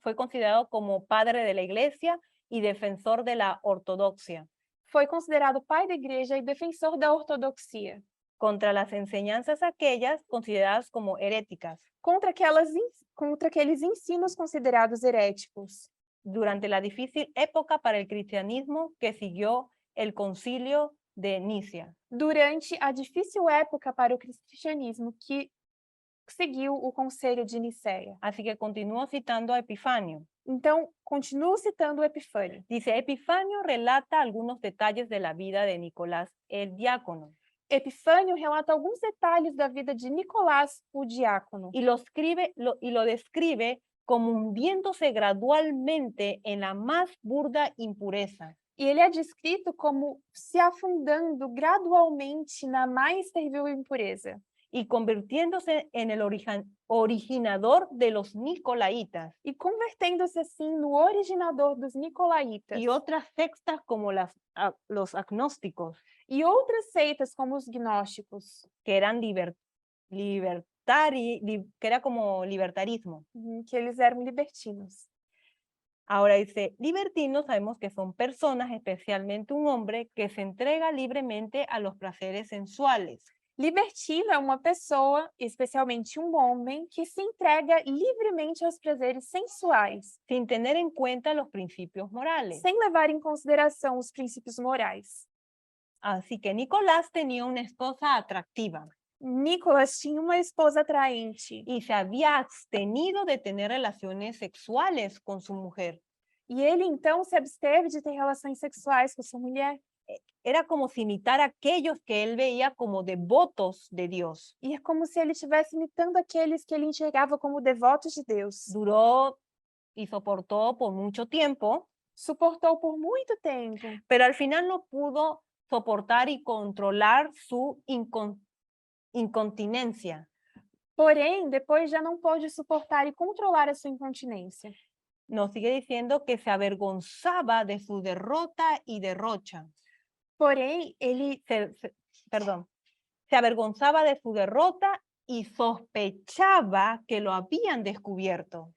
Fue considerado como padre de la iglesia y defensor de la ortodoxia. Foi considerado pai da igreja e defensor da ortodoxia. Contra las enseñanzas aquellas consideradas como heréticas. Contra aqueles ensinos considerados heréticos. Durante la difícil época para el cristianismo que siguió el concilio de Nicea. Durante a difícil época para o cristianismo que seguiu o Conselho de Nicéia. Así que continúo citando a Epifanio. Então, continuo citando Epifânio. Dice, Epifanio relata algunos detalles de la vida de Nicolás el diácono. Epifânio relata alguns detalhes da vida de Nicolás, o diácono. Y lo describe como hundiéndose gradualmente en la más burda impureza. E ele é descrito como se afundando gradualmente na mais terrível impureza. Y convirtiéndose en el originador de los nicolaítas. E convertendo-se assim no originador dos nicolaítas. Y otras sectas como los agnósticos. E outras seitas como os gnósticos. Que eran que era como libertarismo. Que eles eram libertinos. Ahora dice, libertinos sabemos que son personas, especialmente un hombre, que se entrega libremente a los placeres sensuales. Libertino é uma pessoa, especialmente um homem, que se entrega livremente aos prazeres sensuais. Sin tener en cuenta los principios morales. Sem levar em consideração os princípios morais. Así que Nicolás tenía una esposa atractiva. Nicolás tinha uma esposa atraente. Y se había abstenido de tener relaciones sexuales con su mujer. E ele, então, se absteve de ter relações sexuais com sua mulher. Era como si imitara a aquellos que él veía como devotos de Dios. E é como se ele estivesse imitando aqueles que ele enxergava como devotos de Deus. Duró y soportó por mucho tiempo. Suportou por muito tempo. Pero al final no pudo soportar y controlar su incontinencia. Porém, depois já não pôde suportar e controlar a sua incontinência. Nos sigue diciendo que se avergonzaba de su derrota y derrocha. Porém, ele se avergonzaba de su derrota y sospechaba que lo habían descubierto.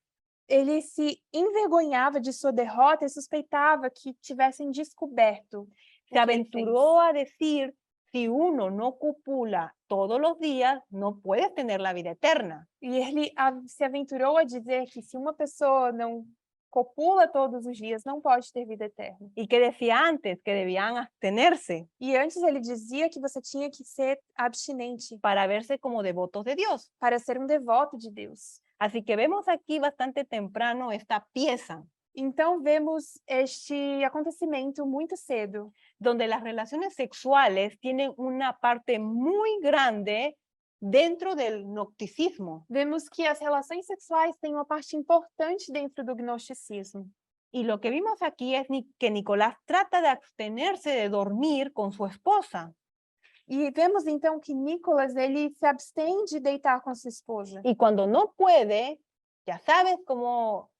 Ele se envergonhava de sua derrota e suspeitava que tivessem descoberto. Se aventuró a decir, si uno no copula todos los días, no puedes tener la vida eterna. E ele se aventurou a dizer que se uma pessoa não copula todos os dias não pode ter vida eterna. y que decía antes que debían abstenerse E antes ele dizia que você tinha que ser abstinente para verse como devotos de Dios. para ser um devoto de Deus. Así que vemos aquí bastante temprano esta pieza Então vemos este acontecimento muito cedo, donde las relaciones sexuales tienen una parte muy grande dentro del gnosticismo. vemos que as relações sexuais têm uma parte importante dentro do gnosticismo. Y lo que vimos aquí es que Nicolás trata de abstenerse de dormir con su esposa. E vemos então que Nicolas ele se abstém de deitar com sua esposa. Y cuando no puede, ya sabes cómo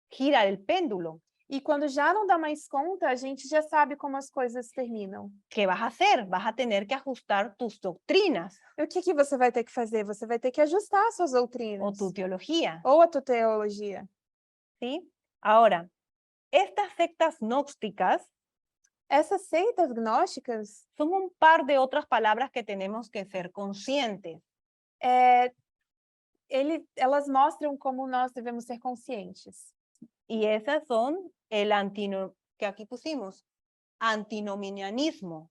gira el péndulo. E quando já não dá mais conta, a gente já sabe como as coisas terminam. ¿Qué vas a hacer? Vas a tener que ajustar tus doctrinas E o que você vai ter que fazer? Você vai ter que ajustar suas o doutrinas tu teología. ou a tua teologia. ¿Sí? Ahora, estas sectas gnósticas Essas seitas gnósticas, son un par de otras palabras que tenemos que ser conscientes. elas mostram como nós devemos ser conscientes. Y esas son el que aquí pusimos, antinomianismo.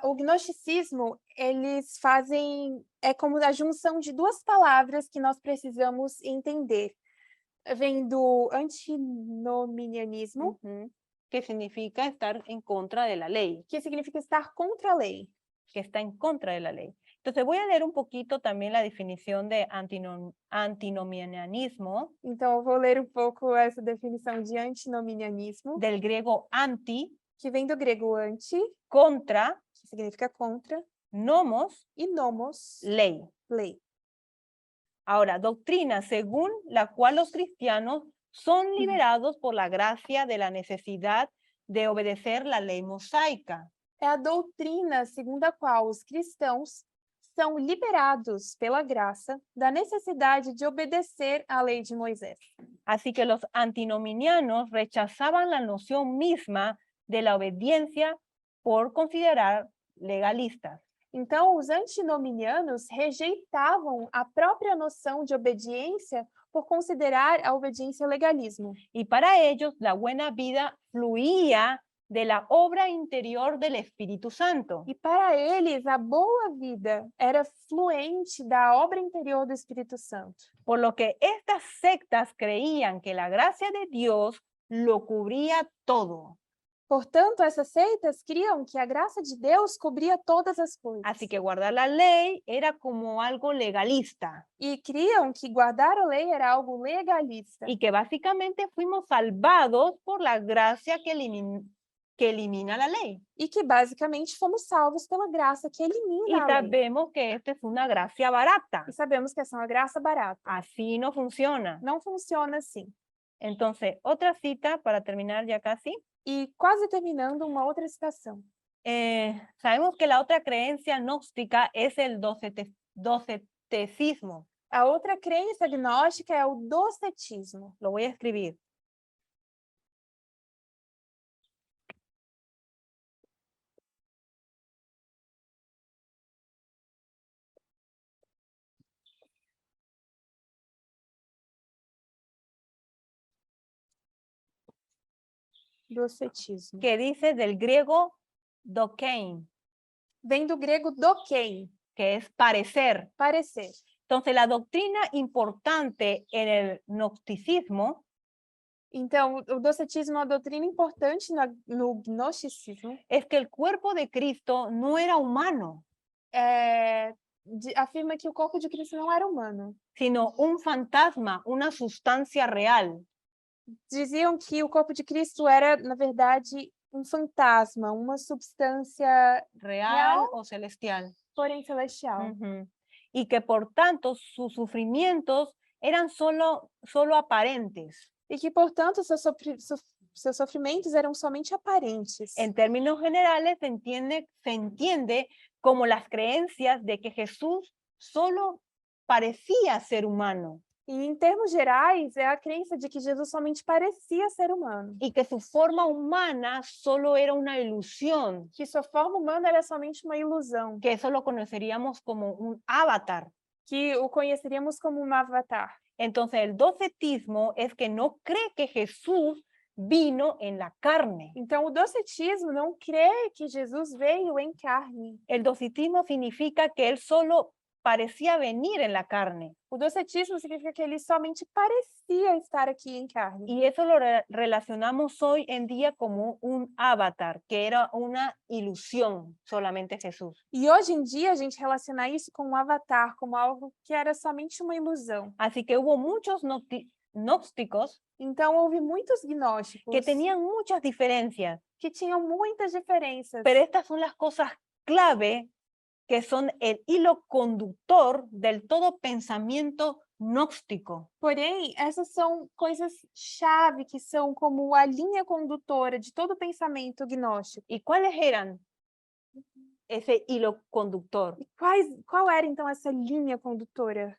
O gnosticismo, eles fazem, é como a junção de duas palavras que nós precisamos entender. Vem do antinomianismo, Ujú. Que significa estar en contra de la ley, que significa estar contra a lei. que está en contra de la ley. Entonces voy a leer un poquito también la definición de antinomianismo Então, eu vou ler um pouco essa definição de antinomianismo, del griego anti, que vem do grego anti, contra, que significa contra, nomos, e nomos, ley. lei. Ahora, doctrina según la cual los cristianos son liberados por la gracia de la necesidad de obedecer la ley mosaica. É a doutrina segundo a qual os cristãos são liberados pela graça da necessidade de obedecer à lei de Moisés. Así que los antinominianos rechazaban la noción misma de la obediencia por considerar legalistas. Então, os antinominianos rejeitavam a própria noção de obediência por considerar a obediência legalismo. Y para ellos la buena vida fluía de la obra interior del Espíritu Santo. E para eles, a boa vida era fluente da obra interior do Espírito Santo. Por lo que estas sectas creían que la gracia de Dios lo cubría todo. Portanto, essas seitas criam que a graça de Deus cobria todas as coisas. Así que guardar la ley era como algo legalista E criam que guardar a lei era algo legalista. y que básicamente fuimos salvados por la gracia que elimina la ley. E que basicamente fomos salvos pela graça que Y elimina a lei. sabemos que esta es una gracia barata. E sabemos que essa é uma graça barata. Así no funciona. Não funciona assim. Entonces, otra cita para terminar ya casi. E quase terminando, uma outra citação. Sabemos que la otra creencia gnóstica es el docetismo. A outra crença gnóstica é o docetismo. Lo voy a escribir. Docetismo. Que dice del griego dokein, Vem do grego dokein, que es parecer. parecer. Entonces, la doctrina importante en el gnosticismo Então, o docetismo é uma doutrina importante no gnosticismo. es que el cuerpo de Cristo no era humano, Afirma que o corpo de Cristo não era humano. sino un fantasma, una sustancia real. Diziam que o corpo de Cristo era, na verdade, um fantasma, uma substância, Real o celestial. porém celestial. Ujú. Y que por tanto sus sufrimientos eran solo aparentes. E que, portanto, seus sofrimentos eram somente aparentes. En términos generales se entiende como las creencias de que Jesús solo parecía ser humano E, em termos gerais, é a crença de que Jesus somente parecia ser humano. y que su forma humana solo era una ilusión, Que sua forma humana era somente uma ilusão. que eso lo conoceríamos como un avatar. que o conheceríamos como um avatar. Entonces, el docetismo es que no cree que Jesús vino en la carne. Então, o docetismo não crê que Jesus veio em carne. El docetismo significa que él solo parecía venir en la carne. O docetismo significa que ele somente parecia estar aqui em carne. Y eso lo relacionamos hoy en día como un avatar, que era una ilusión solamente Jesús. E hoje em dia a gente relaciona isso com um avatar, como algo que era somente uma ilusão. Así que hubo muchos gnósticos Então, houve muitos gnósticos que tenían muchas diferencias, que tinham muitas diferenças. pero estas son las cosas clave que son el hilo conductor del todo pensamiento gnóstico. Porém, essas são coisas-chave que são como a linha condutora de todo o pensamento gnóstico. ¿Y cuáles eran ese hilo conductor? E qual era, então, essa linha condutora?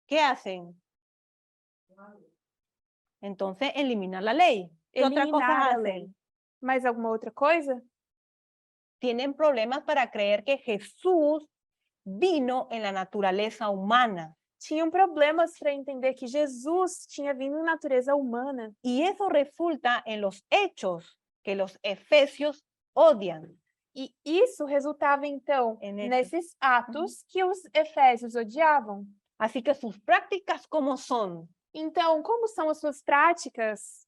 ¿Qué hacen? Entonces, eliminar la ley. ¿Qué otras Eliminar cosas a hacen? lei. Mais alguma outra coisa? Tienen problemas para creer que Jesús vino en la naturaleza humana. Tinham problemas para entender que Jesus tinha vindo em natureza humana. Y eso resulta en los hechos que los efesios odian. E isso resultava, então, nesses atos que os efésios odiavam. Así que sus prácticas, ¿cómo son? Então, como são as suas práticas?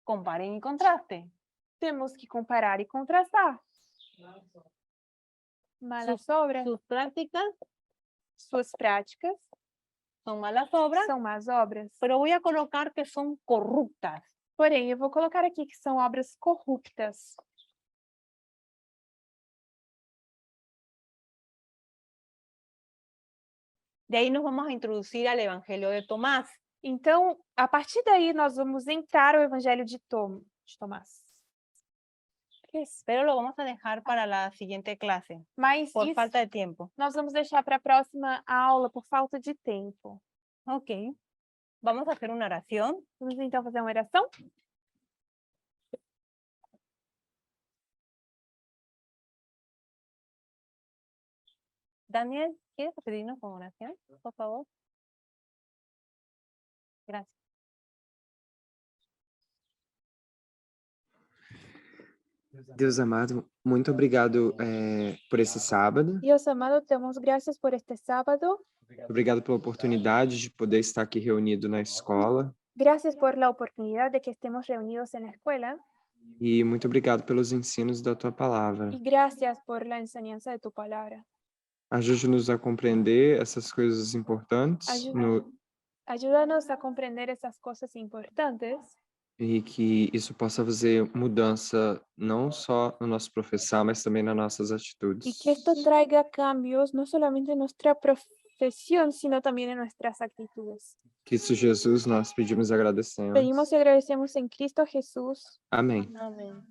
Comparen y contrasten. Temos que comparar e contrastar. Malas obras, Sus prácticas suas práticas son malas obras, são más obras. pero voy a colocar que son corruptas. Porém, eu vou colocar aqui que são obras corruptas. De ahí nos vamos a introducir al Evangelio de Tomás. Então, a partir daí, nós vamos entrar ao Evangelho de Tomás. Pero lo vamos a dejar para la siguiente clase, Mas por isso falta de tiempo. nós vamos deixar para a próxima aula por falta de tempo. Ok. Vamos a hacer una oración. Vamos então fazer uma oração? Daniel, ¿quieres pedirnos con oración, por favor? Gracias. Deus amado, muito obrigado por esse sábado. Dios amado, te damos gracias por este sábado. Obrigado pela oportunidade de poder estar aqui reunido na escola. Gracias por la oportunidad de que estemos reunidos en la escuela. E muito obrigado pelos ensinos da tua palavra. Y gracias por la enseñanza de tu palabra. Ajude-nos a compreender essas coisas importantes Ayúdanos a comprender esas cosas importantes e que isso possa fazer mudança não só no nosso professar, mas também nas nossas atitudes. y que esto traiga cambios no solamente en nuestra profesión, sino también en nuestras actitudes. Cristo Jesus, nós pedimos e agradecemos. Pedimos y agradecemos en Cristo Jesús. Amém. Amén.